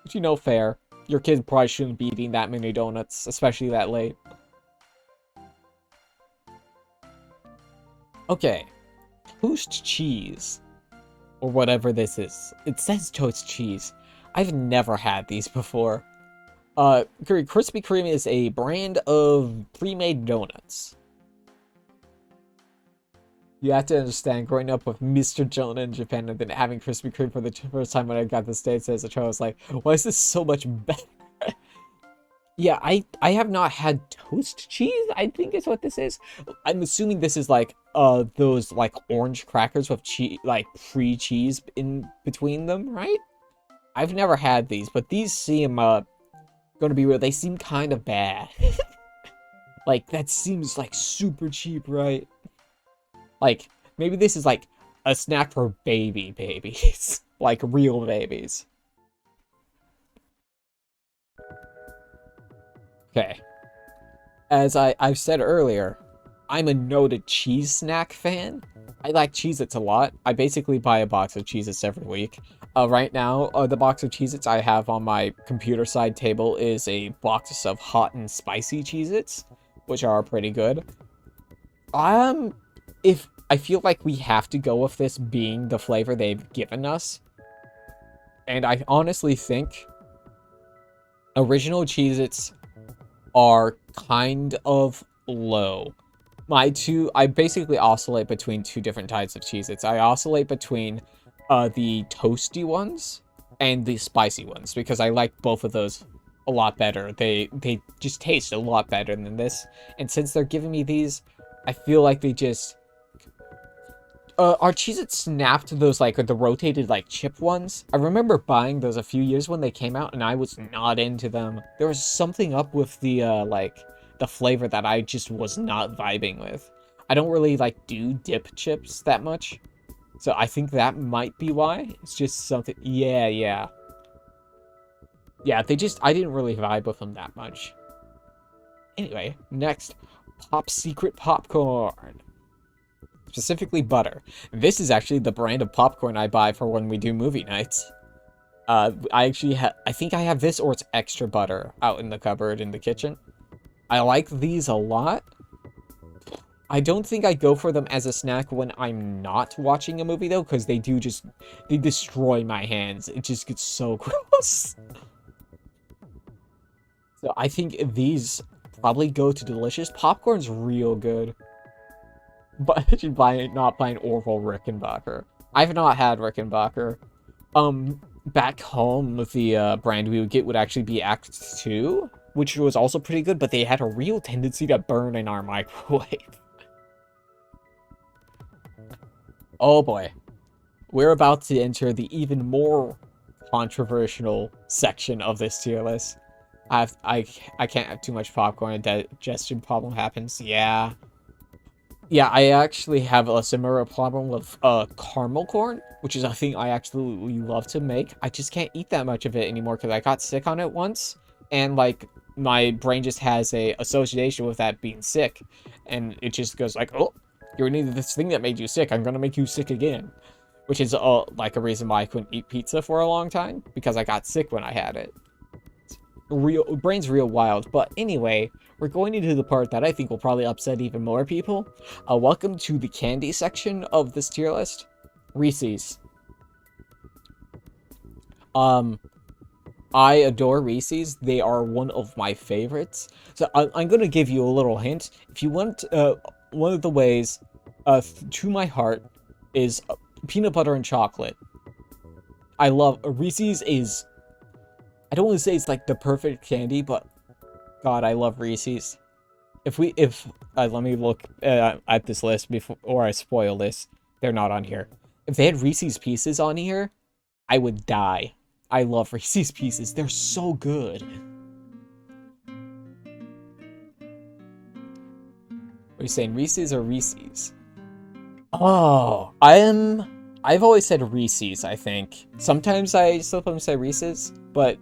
But you know, fair. Your kid probably shouldn't be eating that many donuts, especially that late. Okay. Toast cheese. Or whatever this is. It says toast cheese. I've never had these before. Krispy Kreme is a brand of pre-made donuts. You have to understand, growing up with Mr. Jonah in Japan and then having Krispy Kreme for the first time when I got to the States as a child, I was like, why is this so much better? Yeah, I have not had toast cheese, I think is what this is. I'm assuming this is like, those, like, orange crackers with cheese, like, free cheese in between them, right? I've never had these, but these seem, gonna be real, they seem kind of bad. Like, that seems, like, super cheap, right? Like, maybe this is, like, a snack for babies. Like, real babies. Okay. As I've said earlier, I'm a noted cheese snack fan. I like Cheez-Its a lot. I basically buy a box of Cheez-Its every week. Right now, the box of Cheez-Its I have on my computer side table is a box of hot and spicy Cheez-Its, which are pretty good. If I feel like we have to go with this being the flavor they've given us. And I honestly think original Cheez-Its are kind of low. I basically oscillate between 2 different types of Cheez-Its. I oscillate between the toasty ones and the spicy ones because I like both of those a lot better. They just taste a lot better than this. And since they're giving me these, I feel like they just are Cheez-Its snapped those, like, the rotated, like, chip ones? I remember buying those a few years when they came out, and I was not into them. There was something up with the, like, the flavor that I just was not vibing with. I don't really, like, do dip chips that much. So I think that might be why. It's just something... Yeah. Yeah, I didn't really vibe with them that much. Anyway, next. Pop Secret Popcorn. Specifically butter. This is actually the brand of popcorn I buy for when we do movie nights. I think I have this or it's extra butter out in the cupboard in the kitchen. I like these a lot. I don't think I go for them as a snack when I'm not watching a movie though, because they destroy my hands. It just gets so gross. So I think these probably go to delicious. Popcorn's real good. But I should not buy an Orville Rickenbacker. I've not had Rickenbacker. Back home, the brand we would get would actually be Act 2, which was also pretty good, but they had a real tendency to burn in our microwave. Oh boy. We're about to enter the even more controversial section of this tier list. I can't have too much popcorn. A digestion problem happens. Yeah. Yeah, I actually have a similar problem with caramel corn, which is a thing I absolutely love to make. I just can't eat that much of it anymore because I got sick on it once, and like my brain just has a association with that being sick, and it just goes like, oh, you needed this thing that made you sick. I'm gonna make you sick again, which is like a reason why I couldn't eat pizza for a long time because I got sick when I had it. Brain's real wild. But anyway, we're going into the part that I think will probably upset even more people. Welcome to the candy section of this tier list. Reese's. I adore Reese's. They are one of my favorites. So I'm going to give you a little hint. If you want, one of the ways to my heart is peanut butter and chocolate. I love Reese's is, I don't want to say it's like the perfect candy, but God, I love Reese's. If let me look at this list before I spoil this. They're not on here. If they had Reese's Pieces on here, I would die. I love Reese's Pieces. They're so good. What are you saying, Reese's or Reese's? Oh, I've always said Reese's, I think. Sometimes I sometimes say Reese's, but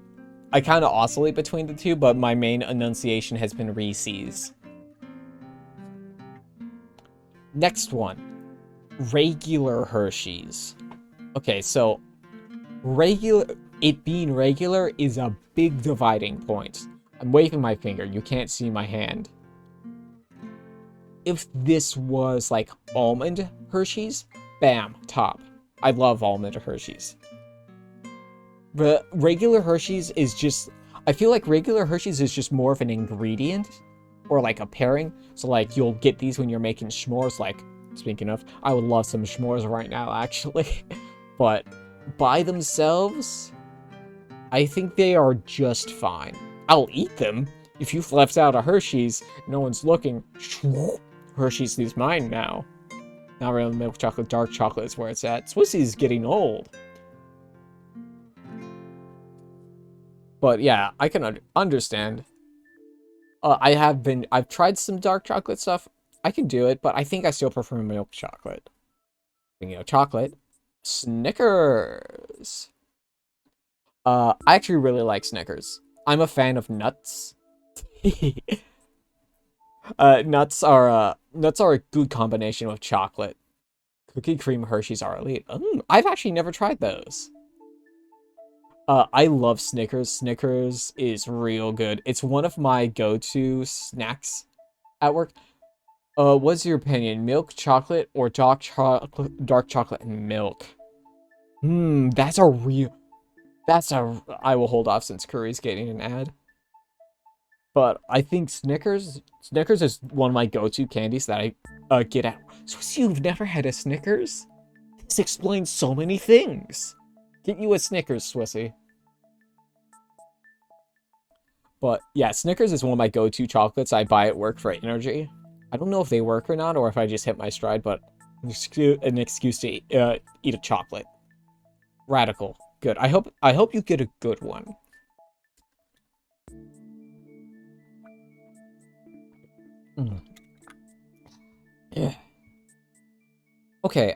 I kind of oscillate between the two, but my main enunciation has been Reese's. Next one. Regular Hershey's. Okay, so it being regular is a big dividing point. I'm waving my finger. You can't see my hand. If this was like almond Hershey's, bam, top. I love almond Hershey's. But regular Hershey's is just, I feel like regular Hershey's is just more of an ingredient or like a pairing. So like you'll get these when you're making s'mores. Like, speaking of, I would love some s'mores right now actually. But by themselves, I think they are just fine. I'll eat them. If you've left out a Hershey's, no one's looking, Hershey's is mine now. Not really milk chocolate, dark chocolate is where it's at. Swissy's getting old. But yeah, I can understand. I've tried some dark chocolate stuff. I can do it, but I think I still prefer milk chocolate. Speaking of chocolate, Snickers. I actually really like Snickers. I'm a fan of nuts. Nuts are a good combination with chocolate. Cookie cream Hershey's are elite. I've actually never tried those. I love Snickers. Snickers is real good. It's one of my go-to snacks at work. What's your opinion? Milk chocolate or dark chocolate and milk? I will hold off since Curry's getting an ad. But I think Snickers is one of my go-to candies that I get at. So you've never had a Snickers? This explains so many things. Get you a Snickers, Swissy. But yeah, Snickers is one of my go-to chocolates I buy at work for energy. I don't know if they work or not, or if I just hit my stride, but an excuse to eat a chocolate. Radical. Good. I hope you get a good one. Yeah. Okay,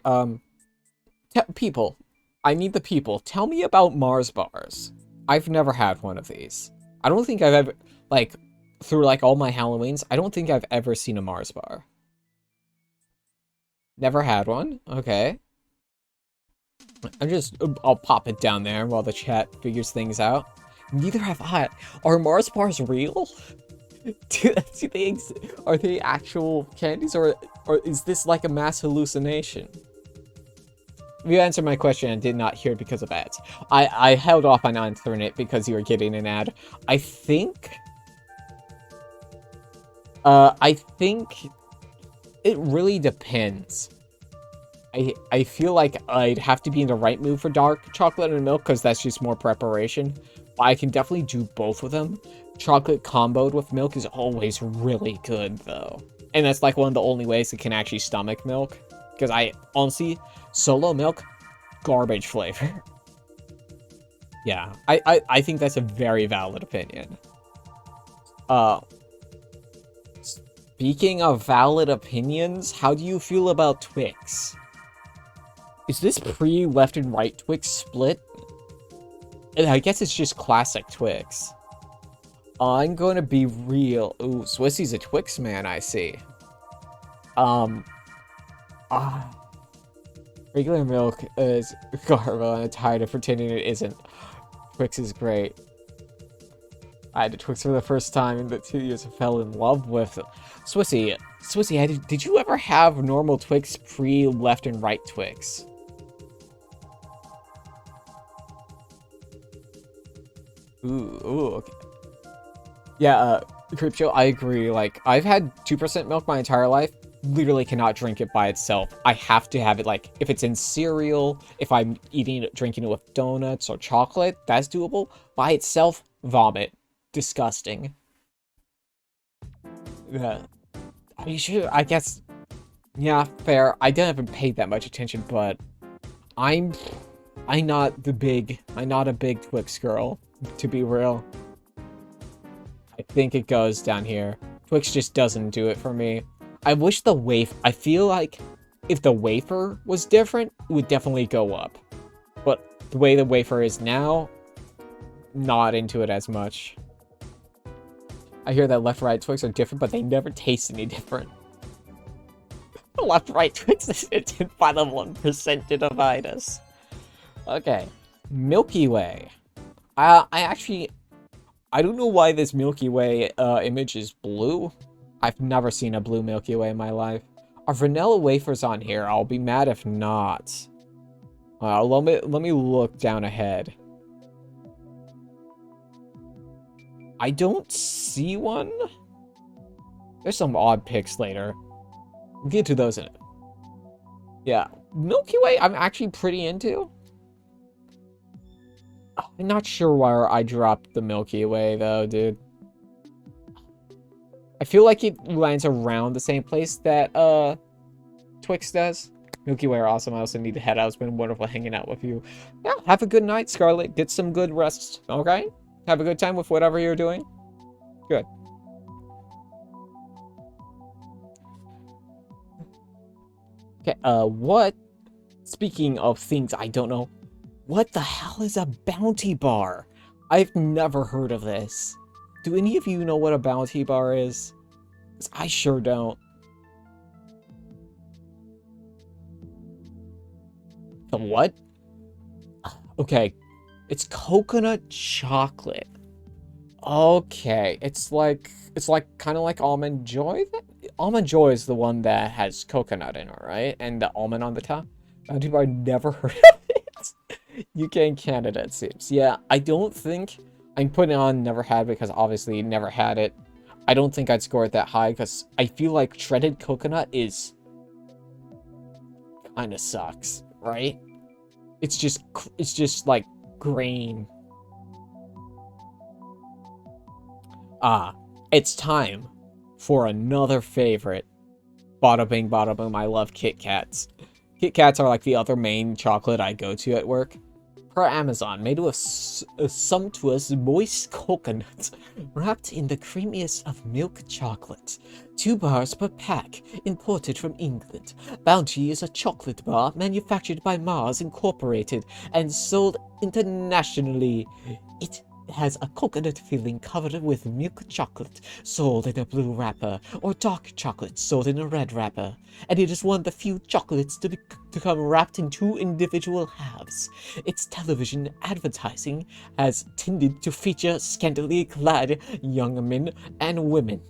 people. I need the people. Tell me about Mars bars. I've never had one of these. I don't think I've ever, like, through, like, all my Halloweens, I don't think I've ever seen a Mars bar. Never had one? Okay. I'll pop it down there while the chat figures things out. Neither have I. Are Mars bars real? Are they actual candies, or is this like a mass hallucination? You answered my question and did not hear it because of ads. I held off on answering it because you were getting an ad. I think it really depends. I feel like I'd have to be in the right mood for dark chocolate and milk because that's just more preparation. But I can definitely do both of them. Chocolate comboed with milk is always really good, though. And that's like one of the only ways it can actually stomach milk. Because I honestly, solo milk, garbage flavor. Yeah, I think that's a very valid opinion. Uh, Speaking of valid opinions, how do you feel about Twix? Is this pre-left and right Twix split? I guess it's just classic Twix. I'm gonna be real. Ooh, Swissy's a Twix man, I see. Um, ah, regular milk is garbage, and I'm tired of pretending it isn't. Twix is great. I had a Twix for the first time in the 2 years I fell in love with it. Swissy, did you ever have normal Twix pre-left and right Twix? Ooh, okay. Yeah, Crypto, I agree. Like, I've had 2% milk my entire life. Literally cannot drink it by itself. I have to have it, like, if it's in cereal, if I'm drinking it with donuts or chocolate, that's doable. By itself, vomit. Disgusting. Yeah. Are you sure? I guess, yeah, fair. I didn't pay that much attention, but I'm not a big Twix girl, to be real. I think it goes down here. Twix just doesn't do it for me. I wish the I feel like if the wafer was different, it would definitely go up. But the way the wafer is now, not into it as much. I hear that left-right Twix are different, but they never taste any different. The left-right Twix is intent by the 1% to divide us. Okay. Milky Way. I don't know why this Milky Way image is blue. I've never seen a blue Milky Way in my life. Are vanilla wafers on here? I'll be mad if not. Let me look down ahead. I don't see one. There's some odd pics later. We'll get to those in it. Yeah, Milky Way I'm actually pretty into. I'm not sure where I dropped the Milky Way though, dude. I feel like it lands around the same place that Twix does. Milky Way are awesome. I also need to head out. It's been wonderful hanging out with you. Yeah, have a good night, Scarlet. Get some good rest, okay? Have a good time with whatever you're doing. Good. Okay, what? Speaking of things I don't know, what the hell is a bounty bar? I've never heard of this. Do any of you know what a bounty bar is? 'Cause I sure don't. The what? Okay, it's coconut chocolate. Okay, it's like kind of like Almond Joy. Almond Joy is the one that has coconut in it, right? And the almond on the top. Bounty bar, never heard of it. UK and Canada, it seems. Yeah, I don't think I'm putting on never had because obviously never had it. I don't think I'd score it that high because I feel like shredded coconut is kind of sucks, right? It's just like grain. It's time for another favorite. Bada bing, bada boom. I love Kit Kats. Kit Kats are like the other main chocolate I go to at work. Per Amazon, made with sumptuous, moist coconut, wrapped in the creamiest of milk chocolate. 2 bars per pack, imported from England. Bounty is a chocolate bar manufactured by Mars Incorporated and sold internationally. It has a coconut filling covered with milk chocolate, sold in a blue wrapper, or dark chocolate sold in a red wrapper, and it is one of the few chocolates to come wrapped in 2 individual halves. Its television advertising has tended to feature scantily clad young men and women.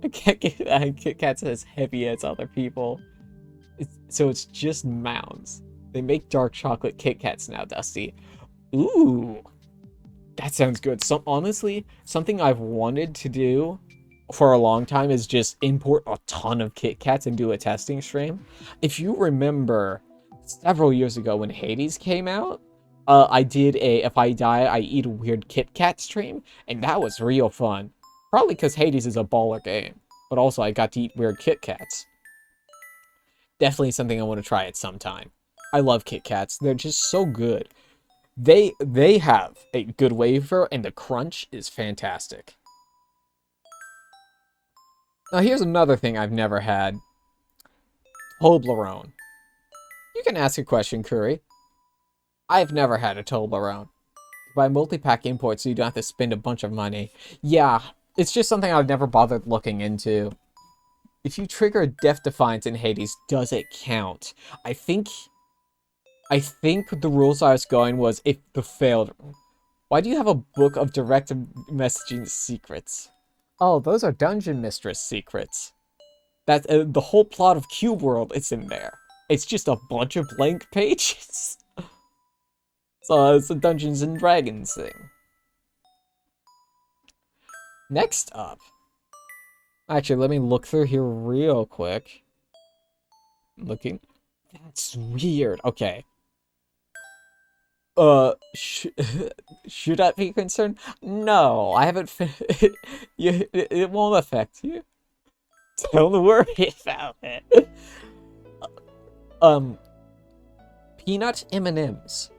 I can't get Kit Kats as heavy as other people. So it's just mounds. They make dark chocolate Kit Kats now, Dusty. Ooh. That sounds good. So honestly, something I've wanted to do for a long time is just import a ton of Kit Kats and do a testing stream. If you remember, several years ago when Hades came out, I did a If I Die, I Eat a Weird Kit Kat stream, and that was real fun. Probably because Hades is a baller game, but also I got to eat weird Kit Kats. Definitely something I want to try at some time. I love Kit Kats. They're just so good. They have a good wafer, and the crunch is fantastic. Now here's another thing I've never had. Toblerone. You can ask a question, Curry. I've never had a Toblerone. Buy multi-pack imports so you don't have to spend a bunch of money. Yeah, it's just something I've never bothered looking into. If you trigger Death Defiance in Hades, does it count? I think the rules I was going was if the failed. Why do you have a book of direct messaging secrets? Oh, those are Dungeon Mistress secrets. That the whole plot of Cube World is in there. It's just a bunch of blank pages. So it's a Dungeons and Dragons thing. Next up. Actually, let me look through here real quick. Looking. That's weird. Okay. Should I be concerned? No, I haven't it won't affect you. Don't worry about it. Peanut M&Ms.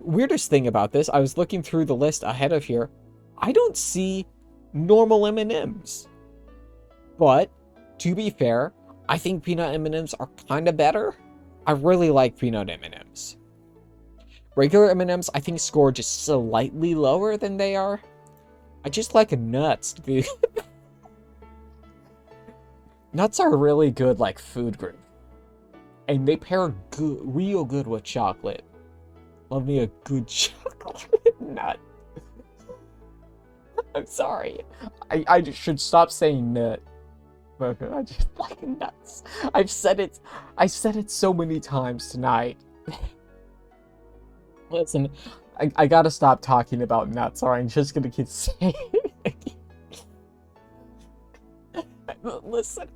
Weirdest thing about this, I was looking through the list ahead of here. I don't see normal M&Ms. But, to be fair, I think peanut M&Ms are kind of better. I really like peanut M&Ms. Regular M&Ms, I think, score just slightly lower than they are. I just like nuts, dude. Nuts are really good, like, food group. And they pair good, real good with chocolate. Love me a good chocolate nut. I'm sorry. I just should stop saying nut. But I just like nuts. I said it so many times tonight. Listen, I gotta stop talking about nuts, or I'm just gonna keep saying it. Listen,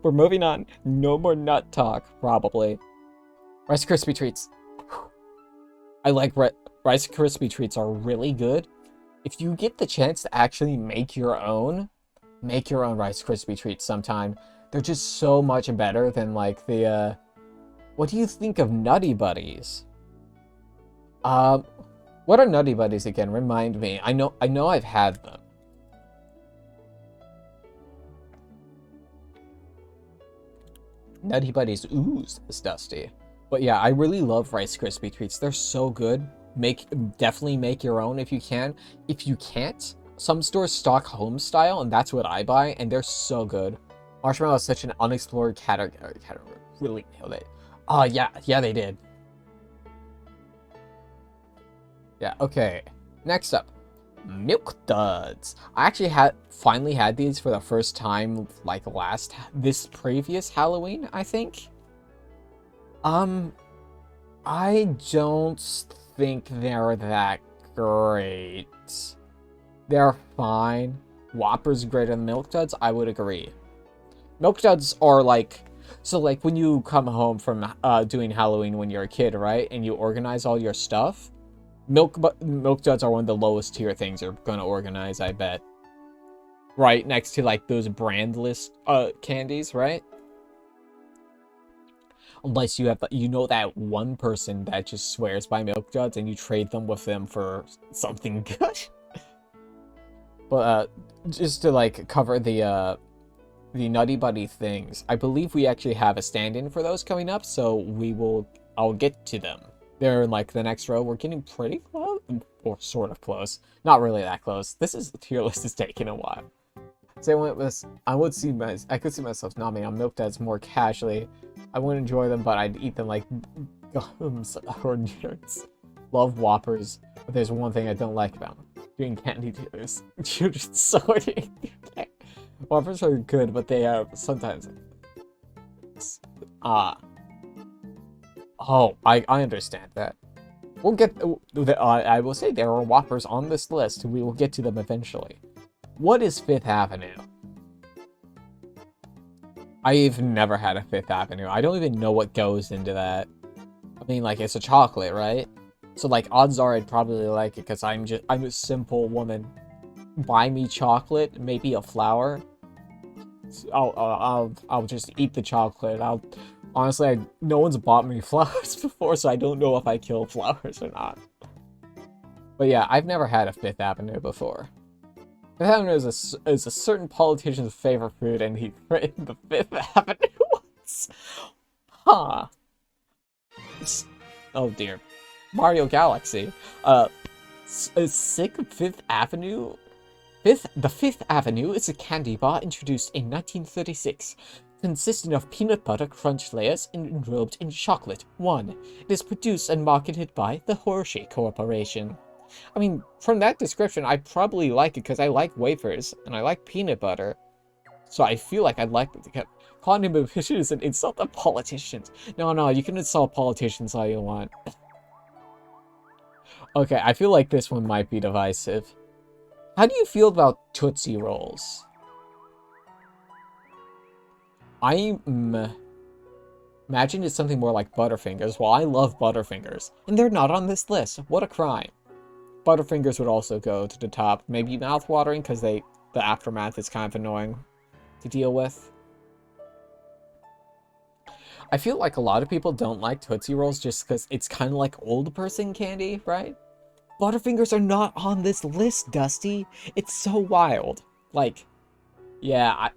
we're moving on. No more nut talk, probably. Rice Krispie treats. I like Rice Krispie treats are really good. If you get the chance to actually make your own Rice Krispie treats sometime. They're just so much better than like the what do you think of Nutty Buddies? What are Nutty Buddies again? Remind me. I know I've had them. Nutty Buddies ooze is dusty. But yeah, I really love Rice Krispie treats. They're so good. Definitely make your own if you can. If you can't, some stores stock home style, and that's what I buy, and they're so good. Marshmallow is such an unexplored category. Really nailed it. Oh, yeah, they did. Yeah, okay. Next up, Milk Duds. I actually finally had these for the first time, like this previous Halloween, I think. I don't think they're that great. They're fine. Whopper's greater than Milk Duds? I would agree. Milk Duds are like... So, like, when you come home from doing Halloween when you're a kid, right? And you organize all your stuff. Milk Duds are one of the lowest tier things you're gonna organize, I bet. Right next to, like, those brandless candies, right? Unless you have, you know, that one person that just swears by Milk Duds and you trade them with them for something good. But just to like cover the Nutty Buddy things, I believe we actually have a stand-in for those coming up, so I'll get to them. They're in like the next row. We're getting pretty close, or sort of close. Not really that close. Tier list is taking a while. So I could see myself nomming on Milk Duds more casually. I wouldn't enjoy them, but I'd eat them like gums or nerds. Love Whoppers, but there's one thing I don't like about them. Doing candy dealers. You're just sorting. Whoppers are good, but they are sometimes... Oh, I understand that. We'll get... I will say there are Whoppers on this list. We will get to them eventually. What is Fifth Avenue? I've never had a Fifth Avenue. I don't even know what goes into that. I mean, like, it's a chocolate, right? So, like, odds are I'd probably like it because I'm a simple woman. Buy me chocolate, maybe a flower. I'll just eat the chocolate. Honestly, no one's bought me flowers before, so I don't know if I kill flowers or not. But yeah, I've never had a Fifth Avenue before. Fifth Avenue is a certain politician's favorite food, and he threatened the Fifth Avenue once. Huh. Oh dear. Mario Galaxy. Sick Fifth Avenue? The Fifth Avenue is a candy bar introduced in 1936, consisting of peanut butter crunch layers enrobed in chocolate. 1. It is produced and marketed by the Hershey Corporation. I mean, from that description, I probably like it because I like wafers, and I like peanut butter. So I feel like I'd like to get... Calling him a bitch is an insult to politicians. No, you can insult politicians all you want. Okay, I feel like this one might be divisive. How do you feel about Tootsie Rolls? I imagine it's something more like Butterfingers. Well, I love Butterfingers, and they're not on this list. What a crime. Butterfingers would also go to the top. Maybe mouth-watering, because the aftermath is kind of annoying to deal with. I feel like a lot of people don't like Tootsie Rolls just because it's kind of like old person candy, right? Butterfingers are not on this list, Dusty. It's so wild. Like, yeah,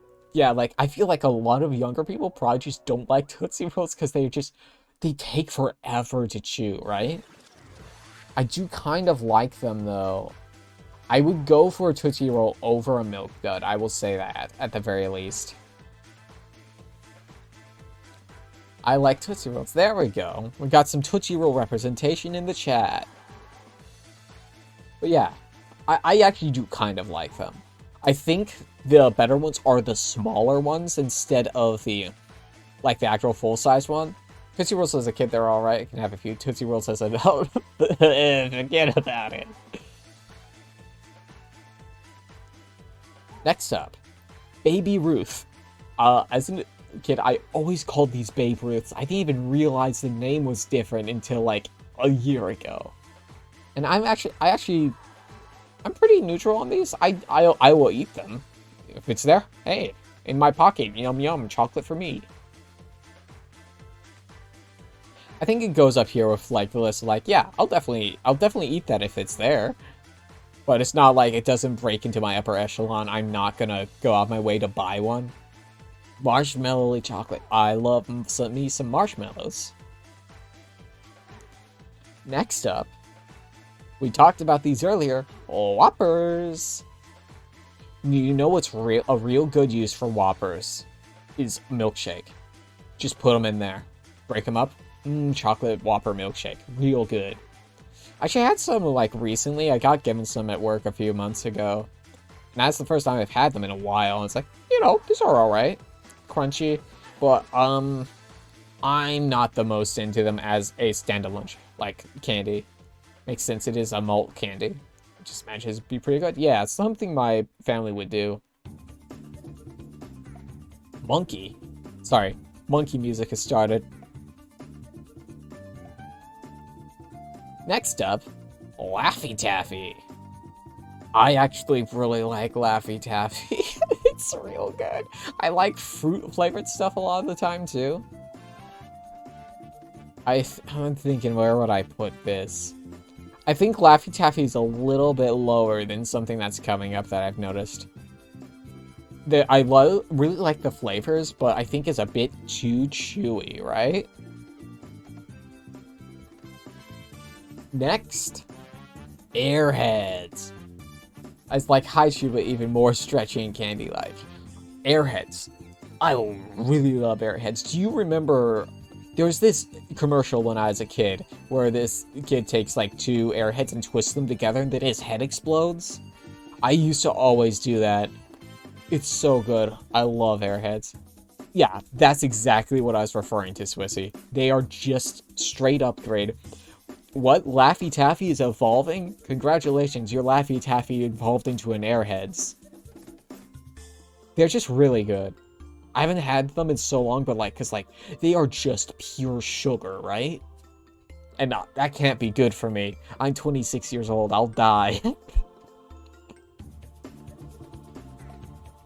I feel like a lot of younger people probably just don't like Tootsie Rolls because they take forever to chew, right? I do kind of like them, though. I would go for a Tootsie Roll over a Milk Dud, I will say that, at the very least. I like Tootsie Rolls. There we go. We got some Tootsie Roll representation in the chat. But yeah, I actually do kind of like them. I think the better ones are the smaller ones instead of the actual full-size one. Tootsie Rolls as a kid, they're alright. I can have a few. Tootsie Rolls as an adult, forget about it. Next up, Baby Ruth. As a kid, I always called these Babe Ruths. I didn't even realize the name was different until like a year ago. And I'm pretty neutral on these. I will eat them if it's there. Hey, in my pocket, yum yum, chocolate for me. I think it goes up here with like the list. Like, yeah, I'll definitely eat that if it's there. But it's not like it doesn't break into my upper echelon. I'm not gonna go out of my way to buy one. Marshmallowy chocolate. I love me some marshmallows. Next up, we talked about these earlier. Whoppers. You know what's a real good use for Whoppers is milkshake. Just put them in there. Break them up. Chocolate Whopper milkshake. Real good. Actually, I had some, like, recently. I got given some at work a few months ago. And that's the first time I've had them in a while. And it's like, you know, these are alright. Crunchy. But, I'm not the most into them as a standalone, like, candy. Makes sense, it is a malt candy. Just imagine it'd be pretty good. Yeah, it's something my family would do. Monkey. Sorry, monkey music has started. Next up, Laffy Taffy. I actually really like Laffy Taffy. It's real good. I like fruit-flavored stuff a lot of the time, too. I'm thinking, where would I put this? I think Laffy Taffy is a little bit lower than something that's coming up that I've noticed. I really like the flavors, but I think it's a bit too chewy, right? Next, Airheads. It's like high chew, but even more stretchy and candy-like. Airheads. I really love Airheads. Do you remember... There was this commercial when I was a kid where this kid takes like 2 Airheads and twists them together and then his head explodes. I used to always do that. It's so good. I love Airheads. Yeah, that's exactly what I was referring to, Swissy. They are just straight upgrade. What? Laffy Taffy is evolving? Congratulations, your Laffy Taffy evolved into an Airheads. They're just really good. I haven't had them in so long, but like, cause like, they are just pure sugar, right? And that can't be good for me. I'm 26 years old, I'll die.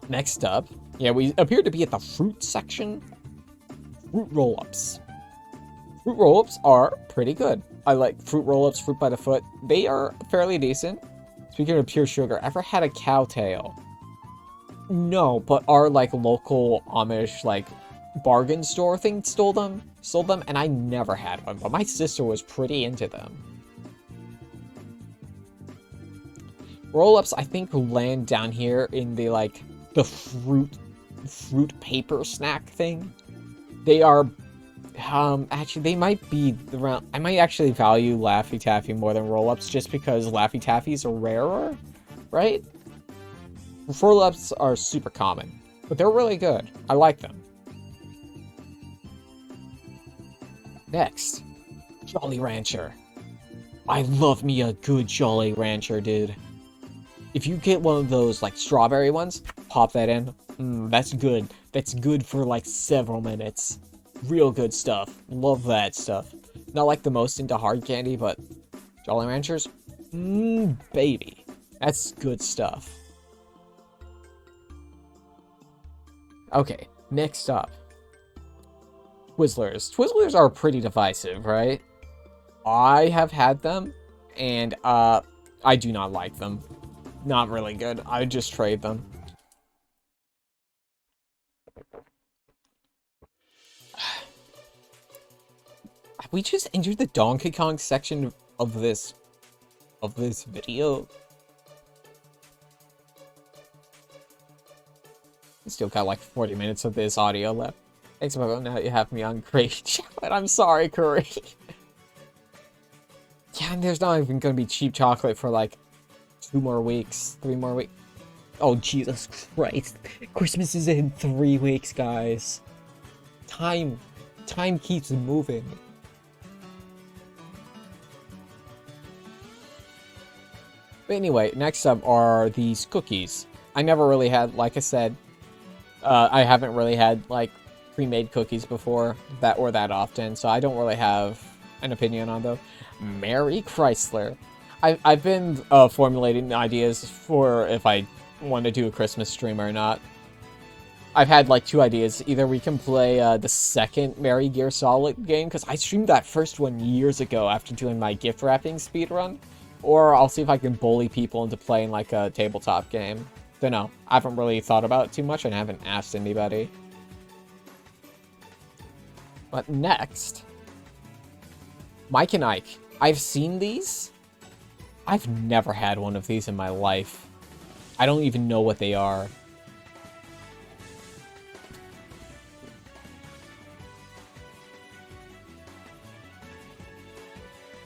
Next up, yeah, we appear to be at the fruit section. Fruit roll-ups. Fruit roll-ups are pretty good. I like fruit roll-ups, fruit by the foot. They are fairly decent. Speaking of pure sugar, ever had a cow tail? No, but our like local Amish like bargain store thing sold them, and I never had one, but my sister was pretty into them. Roll-ups, I think, land down here in the like the fruit paper snack thing. They are actually they might be around. I might actually value Laffy Taffy more than roll-ups just because Laffy Taffies are rarer, right? Roll-ups are super common, but they're really good. I like them. Next, Jolly Rancher. I love me a good Jolly Rancher, dude. If you get one of those, like, strawberry ones, pop that in. That's good. That's good for, like, several minutes. Real good stuff. Love that stuff. Not, like, the most into hard candy, but Jolly Ranchers? Baby. That's good stuff. Okay, next up. Twizzlers. Twizzlers are pretty divisive, right? I have had them, and, I do not like them. Not really good. I would just trade them. Have we just entered the Donkey Kong section of this video? We still got like 40 minutes of this audio left. Thanks, Boco. Now you have me on great chocolate. I'm sorry, Curry. Yeah, and there's not even gonna be cheap chocolate for like 2 more weeks, 3 more weeks. Oh, Jesus Christ. Christmas is in 3 weeks, guys. Time keeps moving. But anyway, next up are these cookies. I never really had, like I said, I haven't really had, like, pre-made cookies before, that often, so I don't really have an opinion on them. Mary Chrysler. I've been formulating ideas for if I want to do a Christmas stream or not. I've had like 2 ideas. Either we can play the second Mary Gear Solid game, because I streamed that first one years ago after doing my gift wrapping speedrun, or I'll see if I can bully people into playing like a tabletop game. Don't know. I haven't really thought about it too much and I haven't asked anybody. But next, Mike and Ike. I've seen these. I've never had one of these in my life. I don't even know what they are.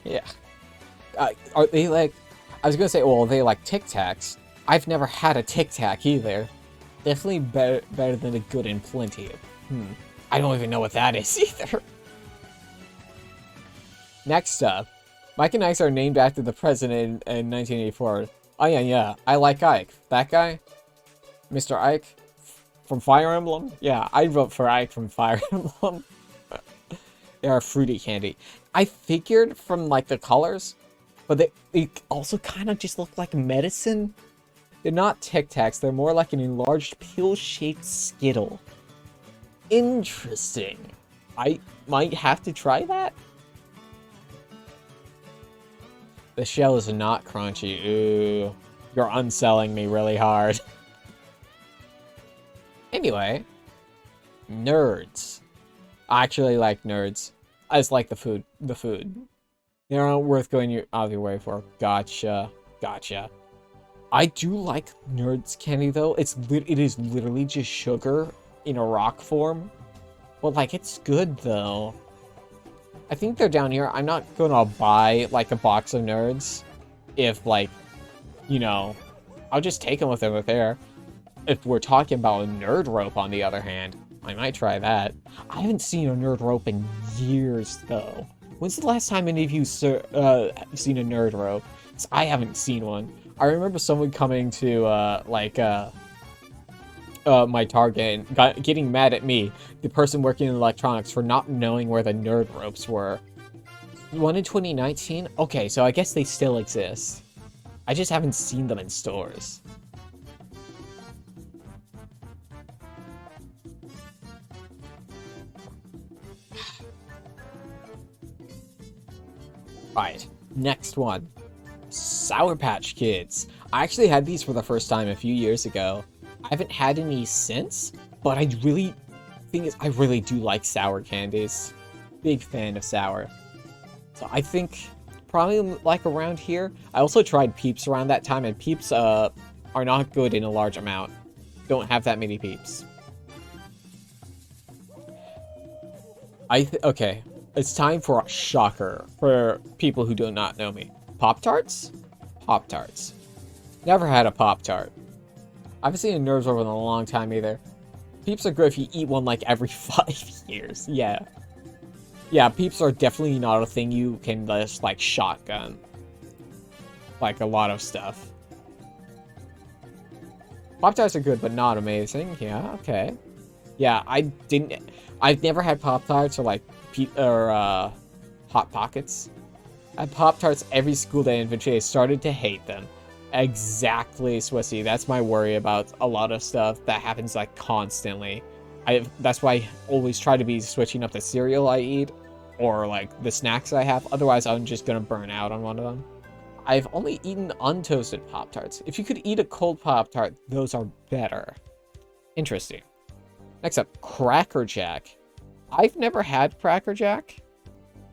Yeah. Are they like... I was gonna say, well, are they like Tic Tacs? I've never had a Tic Tac either. Definitely better than a Good and Plenty. I don't even know what that is either. Next up, Mike and Ike are named after the president in 1984. Oh yeah, I like Ike. That guy? Mr. Ike? From Fire Emblem? Yeah, I'd vote for Ike from Fire Emblem. They are fruity candy. I figured from, like, the colors, but they also kind of just look like medicine. They're not Tic Tacs, they're more like an enlarged pill-shaped Skittle. Interesting. I might have to try that? The shell is not crunchy. Ooh. You're unselling me really hard. Anyway. Nerds. I actually like nerds. I just like the food. They aren't worth going out of your way for. Gotcha. I do like nerds candy though. It is literally just sugar in a rock form. But like, it's good though. I think they're down here. I'm not gonna buy, like, a box of nerds. If, like, you know, I'll just take them with over there. If we're talking about a nerd rope, on the other hand, I might try that. I haven't seen a nerd rope in years, though. When's the last time any of you seen a nerd rope? 'Cause I haven't seen one. I remember someone coming to, my Target and getting mad at me, the person working in electronics, for not knowing where the nerd ropes were. One in 2019? Okay, so I guess they still exist. I just haven't seen them in stores. Alright, next one. Sour Patch Kids. I actually had these for the first time a few years ago. I haven't had any since, but I really do like sour candies. Big fan of sour. So I think probably like around here. I also tried Peeps around that time, and Peeps are not good in a large amount. Don't have that many Peeps. Okay, it's time for a shocker for people who do not know me. Pop-Tarts? Pop-Tarts. Never had a Pop-Tart. I haven't seen a Nerds over in a long time either. Peeps are good if you eat one like every 5 years. Yeah. Yeah, Peeps are definitely not a thing you can just like shotgun. Like a lot of stuff. Pop-Tarts are good, but not amazing. Yeah, okay. Yeah, I've never had Pop-Tarts or like Hot Pockets. I had Pop-Tarts every school day, and eventually I started to hate them. Exactly, Swissy. That's my worry about a lot of stuff that happens like constantly. That's why I always try to be switching up the cereal I eat or like the snacks I have. Otherwise, I'm just gonna burn out on one of them. I've only eaten untoasted Pop-Tarts. If you could eat a cold Pop-Tart, those are better. Interesting. Next up, Cracker Jack. I've never had Cracker Jack.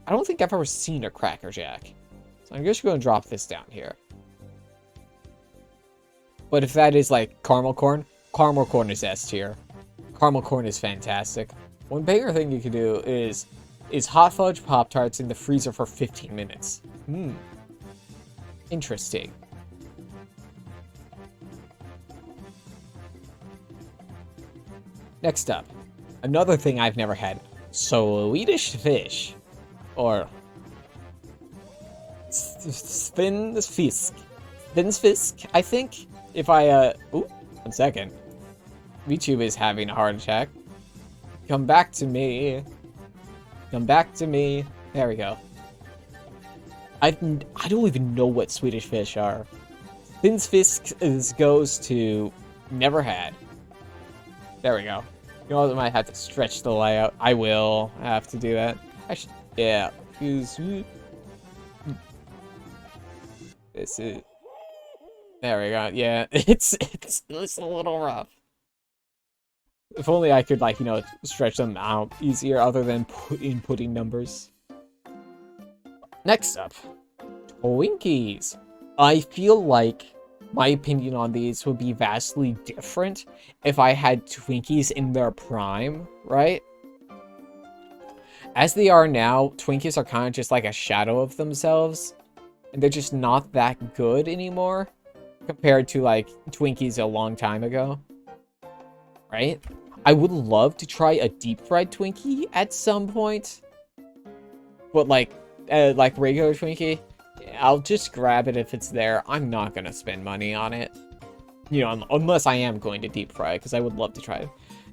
I don't think I've ever seen a Cracker Jack. So I'm just going to drop this down here. But if that is like caramel corn is S tier. Caramel corn is fantastic. One bigger thing you could do is hot fudge Pop-Tarts in the freezer for 15 minutes. Interesting. Next up, another thing I've never had. Swedish fish. Or Svensk, I think. If I, ooh, 1 second. YouTube is having a heart attack. Come back to me. Come back to me. There we go. I don't even know what Swedish fish are. Svensk goes to never had. There we go. You know, I might have to stretch the layout. I will have to do that. Yeah. This is. There we go. Yeah, it's a little rough. If only I could, like, you know, stretch them out easier other than inputting numbers. Next up, Twinkies. I feel like my opinion on these would be vastly different if I had Twinkies in their prime, right? As they are now, Twinkies are kind of just like a shadow of themselves. And they're just not that good anymore. Compared to, like, Twinkies a long time ago. Right? I would love to try a deep-fried Twinkie at some point. But, like regular Twinkie, I'll just grab it if it's there. I'm not gonna spend money on it. You know, unless I am going to deep-fry it, because I would love to try it.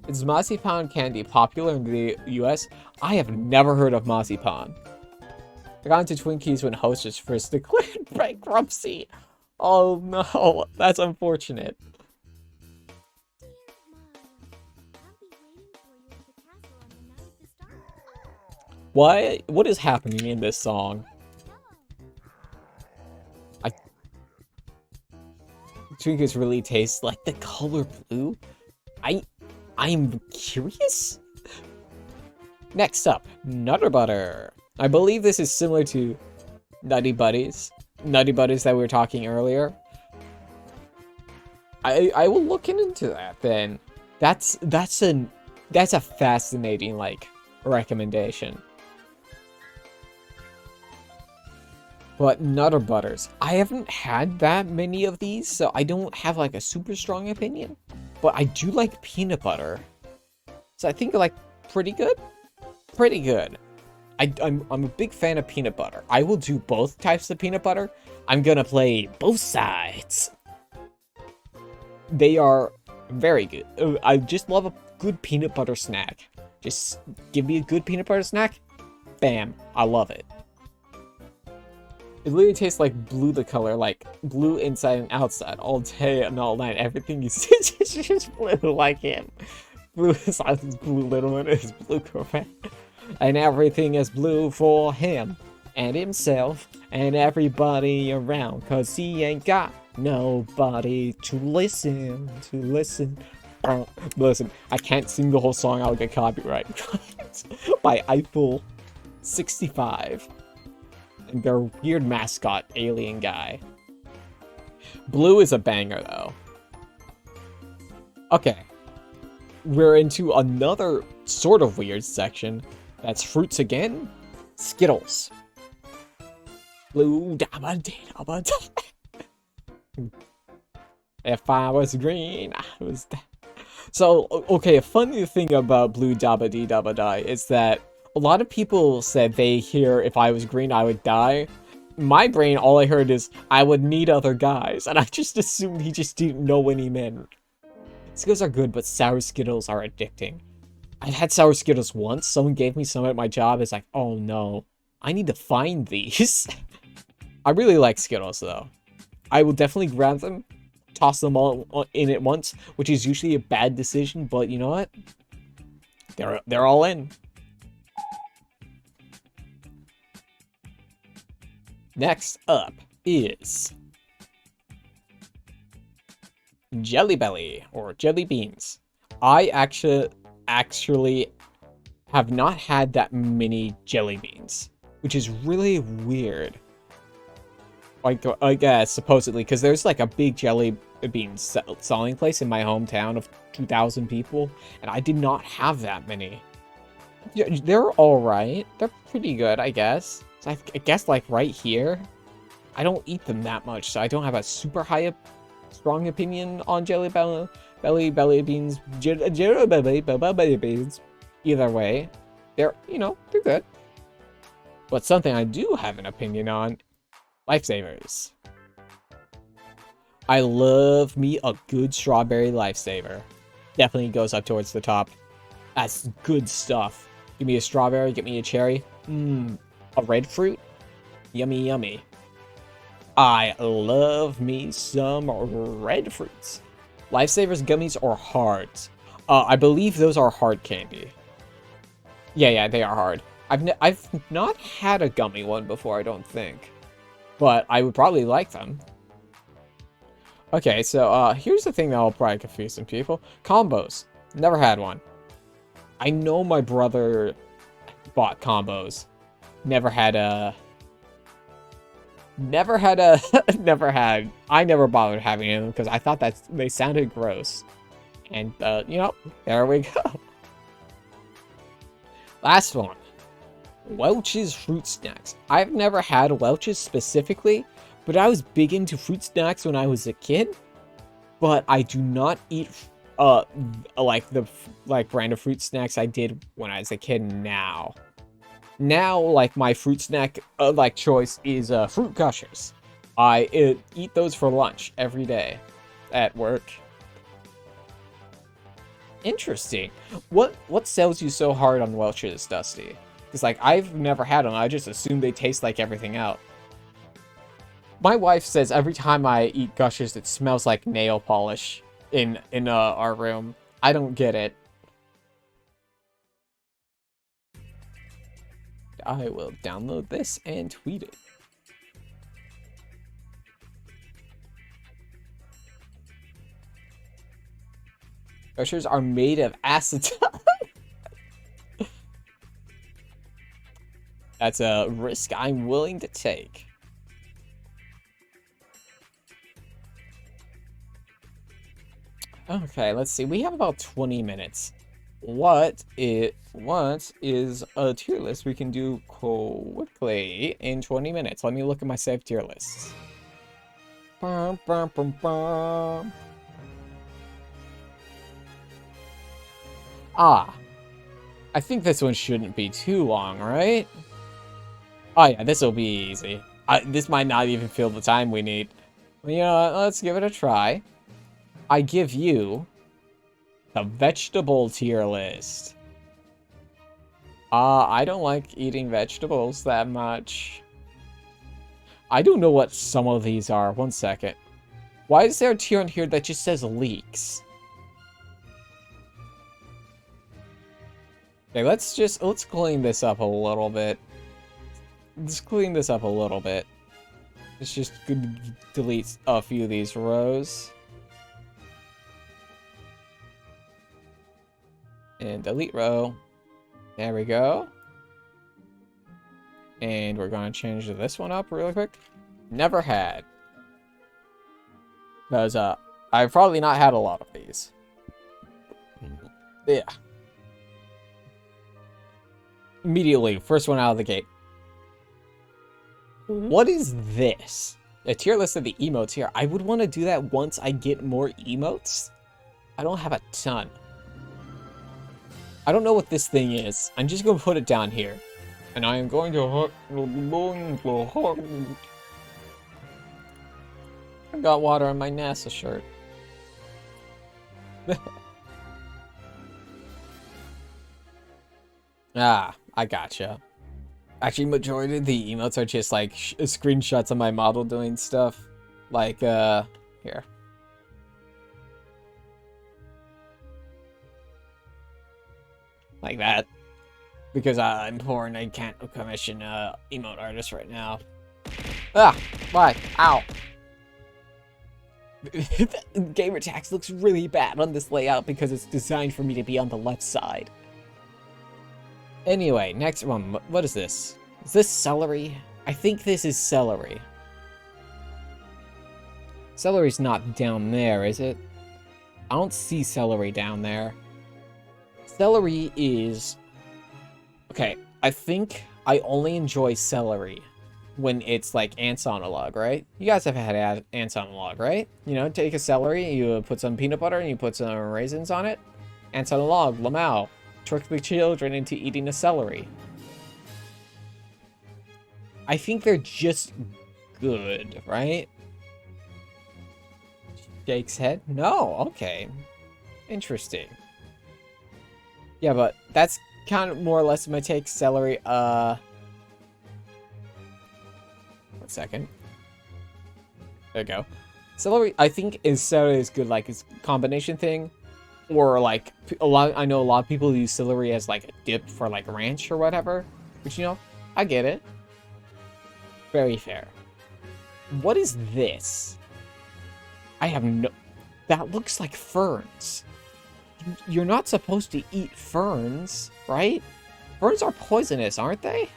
Is marzipan candy popular in the US? I have never heard of marzipan. I got into Twinkies when Hostess first declared bankruptcy. Oh no, that's unfortunate. What is happening in this song? Twinkies really taste like the color blue? I'm curious? Next up, Nutter Butter. I believe this is similar to Nutty Buddies that we were talking earlier. I will look into that then. That's a fascinating, like, recommendation. But Nutter Butters, I haven't had that many of these, so I don't have like a super strong opinion. But I do like peanut butter, so I think like pretty good. Pretty good. I'm a big fan of peanut butter. I will do both types of peanut butter. I'm gonna play both sides. They are very good. I just love a good peanut butter snack. Just give me a good peanut butter snack. Bam. I love it. It literally tastes like blue the color, like blue inside and outside, all day and all night. Everything you see is just blue like him. Blue is blue little one is blue correct. And everything is blue for him. and himself and everybody around, 'cause he ain't got nobody to listen. Listen, I can't sing the whole song, I'll get copyright by Eiffel 65 and their weird mascot alien guy. Blue is a banger though. Okay, we're into another sort of weird section. That's fruits again. Skittles. Blue dabba dee dabba da. If I was green, I was. So okay, a funny thing about Blue dabba dee dabba die is that a lot of people said they hear if I was green, I would die. My brain, all I heard is I would need other guys, and I just assumed he just didn't know what he meant. Skittles are good, but sour Skittles are addicting. I've had sour Skittles once. Someone gave me some at my job. It's like, oh no, I need to find these. I really like Skittles though. I will definitely grab them, toss them all in at once, which is usually a bad decision, but you know what? They're all in. Next up is Jelly Belly or Jelly Beans. I actually have not had that many jelly beans, which is really weird. Like I guess supposedly, because there's like a big jelly bean selling place in my hometown of 2,000 people, and I did not have that many. They're all right. They're pretty good, I guess. So I guess like right here, I don't eat them that much, so I don't have a super strong opinion on jelly belly beans. Jelly belly beans. Either way, they're they're good. But something I do have an opinion on: Lifesavers. I love me a good strawberry Lifesaver. Definitely goes up towards the top. That's good stuff. Give me a strawberry, get me a cherry. A red fruit? Yummy, yummy. I love me some red fruits. Lifesavers gummies or hards? I believe those are hard candy. Yeah, they are hard. I've not had a gummy one before, I don't think. But I would probably like them. Okay, so here's the thing that will probably confuse some people. Combos. Never had one. I know my brother bought combos. I never bothered having them because I thought that they sounded gross. And, there we go. Last one. Welch's Fruit Snacks. I've never had Welch's specifically, but I was big into fruit snacks when I was a kid. But I do not eat, like the brand of fruit snacks I did when I was a kid now. Now, like, my fruit snack, choice is, Fruit Gushers. I eat those for lunch every day at work. Interesting. What sells you so hard on Welch's, Dusty? Because, like, I've never had them. I just assume they taste like everything else. My wife says every time I eat Gushers, it smells like nail polish in our room. I don't get it. I will download this and tweet it. Gushers are made of acetone. That's a risk I'm willing to take. Okay, let's see. We have about 20 minutes. What is a tier list we can do quickly in 20 minutes? Let me look at my saved tier lists. Bum, bum, bum, bum. I think this one shouldn't be too long, right? Oh yeah, this will be easy. This might not even fill the time we need. Well, you know what? Let's give it a try. I give you the vegetable tier list. I don't like eating vegetables that much. I don't know what some of these are. One second. Why is there a tier on here that just says leeks? Okay, let's clean this up a little bit. let's clean this up a little bit. Let's just delete a few of these rows. And delete row. There we go. And we're going to change this one up really quick. Never had. Because I've probably not had a lot of these. Yeah. Immediately, first one out of the gate. What is this? A tier list of the emotes here. I would want to do that once I get more emotes. I don't have a ton. I don't know what this thing is. I'm just going to put it down here. And I am going to... I got water on my NASA shirt. Ah, I gotcha. Actually, majority of the emotes are just like screenshots of my model doing stuff. Like, here. Like that. Because I'm poor and I can't commission emote artists right now. Ah! Why? Ow! Gamer tags looks really bad on this layout because it's designed for me to be on the left side. Anyway, next one. What is this? Is this celery? I think this is celery. Celery's not down there, is it? I don't see celery down there. Celery is... Okay, I think I only enjoy celery when it's like ants on a log, right? You guys have had ants on a log, right? You know, take a celery, you put some peanut butter, and you put some raisins on it. Ants on a log, lamau. Trick the children into eating a celery. I think they're just good, right? Jake's head? No, okay. Interesting. Yeah, but that's kind of more or less my take. Celery, 1 second. There we go. Celery, I think celery is good, like, it's a combination thing. Or, like, I know a lot of people use celery as, like, a dip for, like, ranch or whatever. Which, you know, I get it. Very fair. What is this? I have no... That looks like ferns. You're not supposed to eat ferns, right? Ferns are poisonous, aren't they?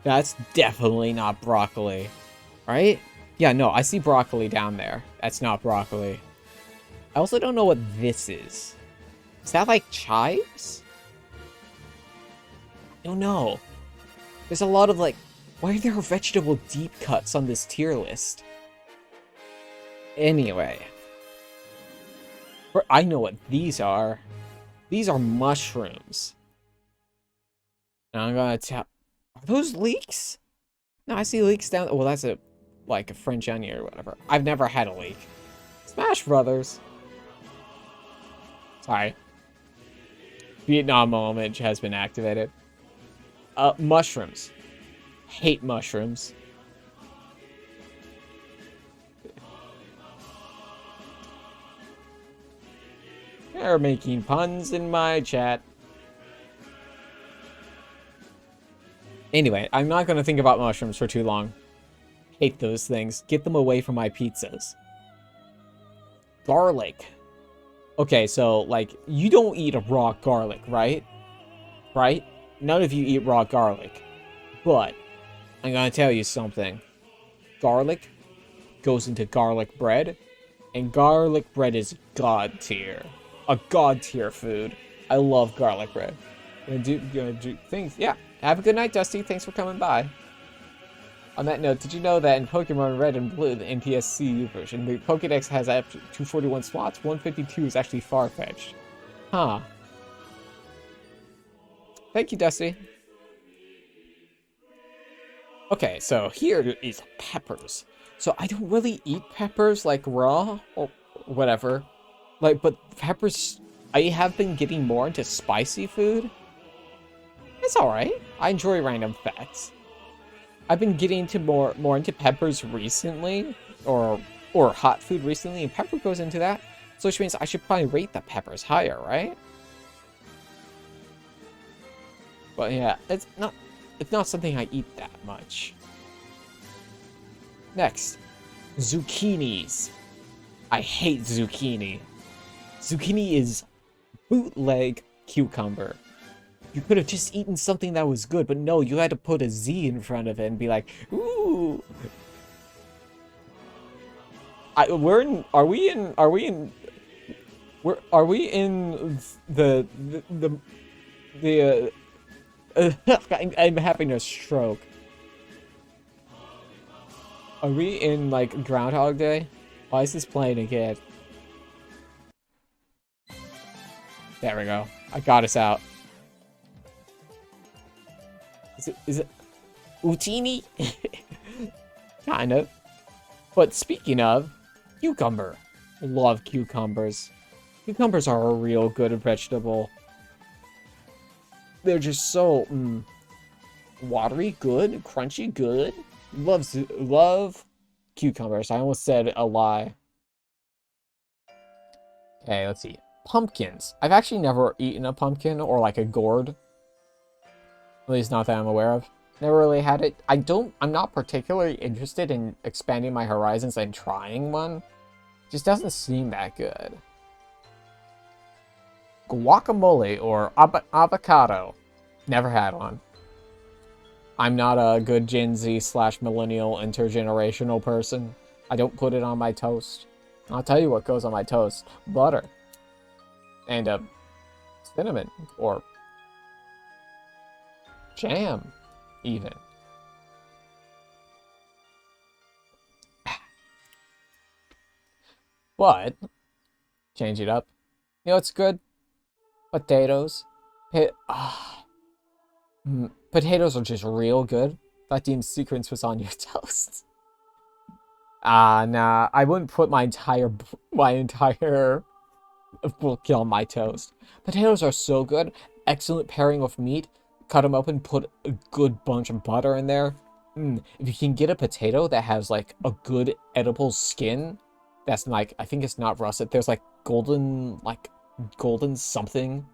That's definitely not broccoli, right? Yeah, no, I see broccoli down there. That's not broccoli. I also don't know what this is. Is that like chives? I don't know. There's a lot of like... Why are there vegetable deep cuts on this tier list? Anyway. I know what these are. These are mushrooms. And I'm gonna tell... Are those leeks? No, I see leeks down... Well, that's like a French onion or whatever. I've never had a leek. Smash Brothers. Sorry. Vietnam moment has been activated. Mushrooms. Hate mushrooms. They're making puns in my chat. Anyway, I'm not going to think about mushrooms for too long. Hate those things. Get them away from my pizzas. Garlic. Okay, so, like, you don't eat a raw garlic, right? Right? None of you eat raw garlic. But, I'm going to tell you something. Garlic goes into garlic bread, and garlic bread is god tier. A god tier food. I love garlic bread. Gonna do things. Yeah. Have a good night, Dusty. Thanks for coming by. On that note, did you know that in Pokemon Red and Blue, the NPSC version, the Pokédex has up to 241 slots? 152 is actually far-fetched. Huh. Thank you, Dusty. Okay, so here is peppers. So I don't really eat peppers like raw or whatever. Like, but peppers, I have been getting more into spicy food. It's alright. I enjoy random facts. I've been getting into more into peppers recently, or hot food recently, and pepper goes into that. So which means I should probably rate the peppers higher, right? But yeah, it's not something I eat that much. Next, zucchinis. I hate zucchini. Zucchini is bootleg cucumber. You could have just eaten something that was good, but no, you had to put a Z in front of it and be like, ooh. Are we in I'm having a stroke. Are we in, like, Groundhog Day? Why is this playing again? There we go. I got us out. Is it Utini? Kind of. But speaking of, cucumber. Love cucumbers. Cucumbers are a real good vegetable. They're just so watery, good, crunchy, good. Love cucumbers. I almost said a lie. Okay, let's see. Pumpkins. I've actually never eaten a pumpkin or like a gourd. At least not that I'm aware of. Never really had it. I'm not particularly interested in expanding my horizons and trying one. Just doesn't seem that good. Guacamole or avocado. Never had one. I'm not a good Gen Z / millennial intergenerational person. I don't put it on my toast. I'll tell you what goes on my toast. Butter. And cinnamon. Or jam, even. But, change it up. You know what's good? Potatoes. Potatoes are just real good. That Dean's sequence was on your toast. Nah. I wouldn't put my entire book on my toast. Potatoes are so good. Excellent pairing with meat. Cut them open, put a good bunch of butter in there. If you can get a potato that has like a good edible skin, that's like, I think it's not russet. There's like golden something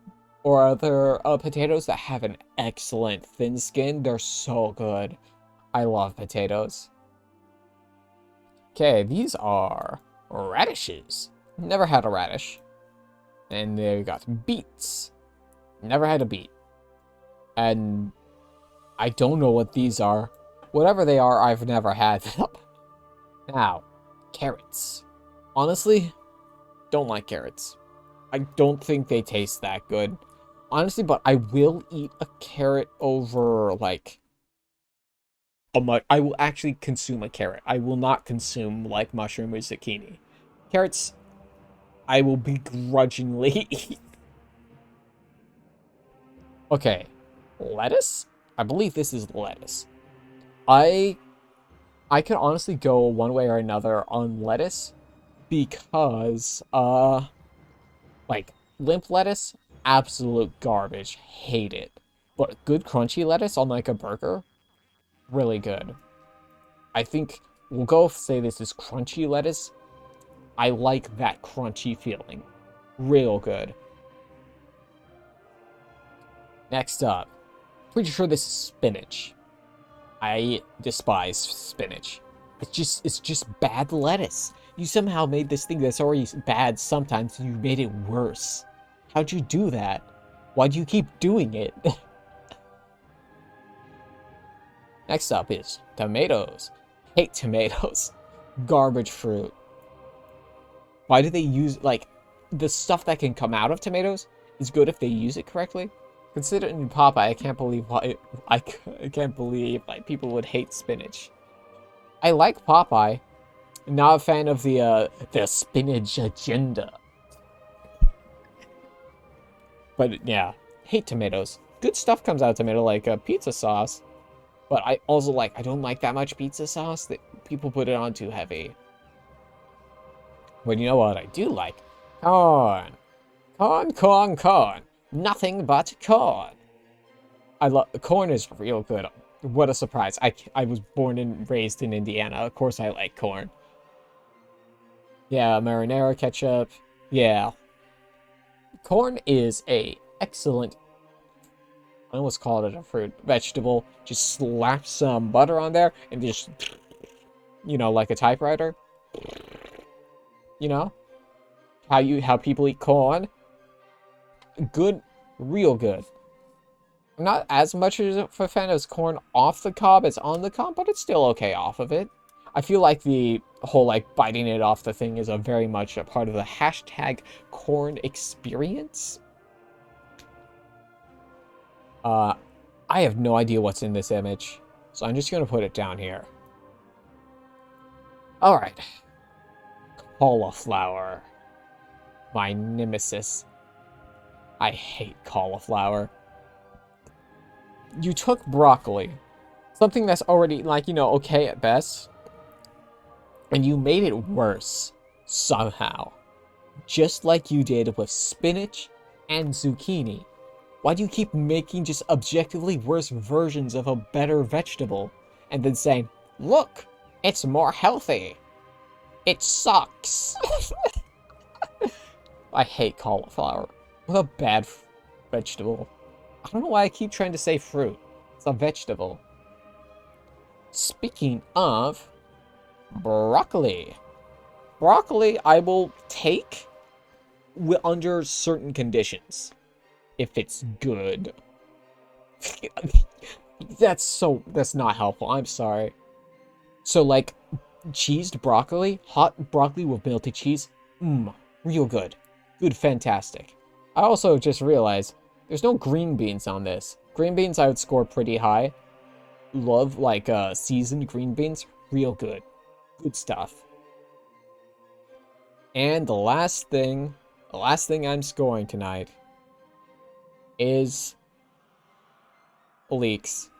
or other potatoes that have an excellent thin skin. They're so good. I love potatoes. Okay, these are radishes. Never had a radish. And there you got beets. Never had a beet. And I don't know what these are. Whatever they are, I've never had them. Now, carrots. Honestly, don't like carrots. I don't think they taste that good. Honestly, but I will eat a carrot over, like, I will actually consume a carrot. I will not consume, like, mushroom or zucchini. Carrots, I will begrudgingly eat. Okay, lettuce? I believe this is lettuce. I could honestly go one way or another on lettuce because, like, limp lettuce, absolute garbage. Hate it. But good crunchy lettuce on, like, a burger, really good. I think we'll go say this is crunchy lettuce. I like that crunchy feeling. Real good. Next up, pretty sure this is spinach. I despise spinach. It's just bad lettuce. You somehow made this thing that's already bad sometimes, and you made it worse. How'd you do that? Why do you keep doing it? Next up is tomatoes. Hate tomatoes. Garbage fruit. Why do they use, like, the stuff that can come out of tomatoes is good if they use it correctly? Considering Popeye, I can't believe why people would hate spinach. I like Popeye. Not a fan of the spinach agenda. But yeah, hate tomatoes. Good stuff comes out of tomato, like pizza sauce. But I also I don't like that much pizza sauce. That people put it on too heavy. But you know what I do like? Corn. Corn. Nothing but corn. I love corn is real good. What a surprise. I was born and raised in Indiana. Of course I like corn. Yeah, marinara ketchup. Yeah. Corn is a excellent I almost called it a fruit. Vegetable. Just slap some butter on there and just, you know, like a typewriter. You know? How people eat corn. Good. Real good. I'm not as much of a fan as corn off the cob as on the cob, but it's still okay off of it. I feel like the whole, like, biting it off the thing is a very much a part of the hashtag corn experience. I have no idea what's in this image, so I'm just gonna put it down here. Alright. Cauliflower. My nemesis. I hate cauliflower. You took broccoli, something that's already, like, you know, okay at best, and you made it worse, somehow. Just like you did with spinach and zucchini. Why do you keep making just objectively worse versions of a better vegetable, and then saying, look, it's more healthy. It sucks. I hate cauliflower. What a bad vegetable. I don't know why I keep trying to say fruit. It's a vegetable. Speaking of broccoli. Broccoli I will take under certain conditions. If it's good. That's not helpful. I'm sorry. So, like, cheesed broccoli, hot broccoli with melted cheese. Real good. Good, fantastic. I also just realized there's no green beans on this. Green beans I would score pretty high. Love, like, seasoned green beans. Real good. Good stuff. And the last thing I'm scoring tonight is leeks.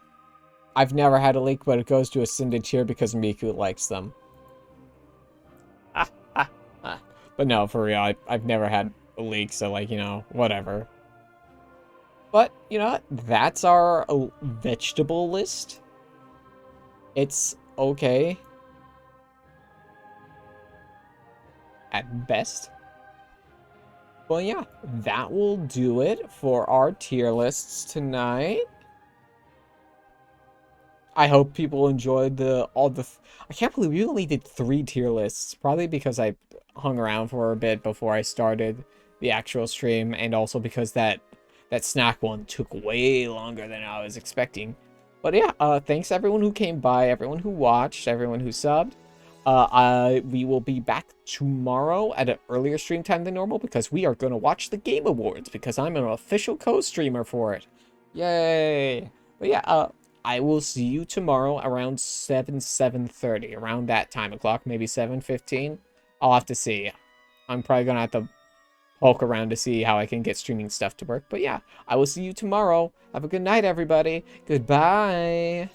I've never had a leek, but it goes to Ascended Tier because Miku likes them. But no, for real, I've never had a leek, so, like, you know, whatever. But, you know what? That's our vegetable list. It's okay. At best. Well, yeah, that will do it for our tier lists tonight. I hope people enjoyed I can't believe we only did 3 tier lists. Probably because I hung around for a bit before I started the actual stream, and also because that snack one took way longer than I was expecting. But yeah, thanks everyone who came by, everyone who watched, everyone who subbed. We will be back tomorrow at an earlier stream time than normal because we are going to watch the Game Awards because I'm an official co-streamer for it. Yay! But yeah, I will see you tomorrow around 7:30, around that time o'clock, maybe 7:15. I'll have to see. I'm probably going to have to poke around to see how I can get streaming stuff to work. But yeah, I will see you tomorrow. Have a good night, everybody. Goodbye.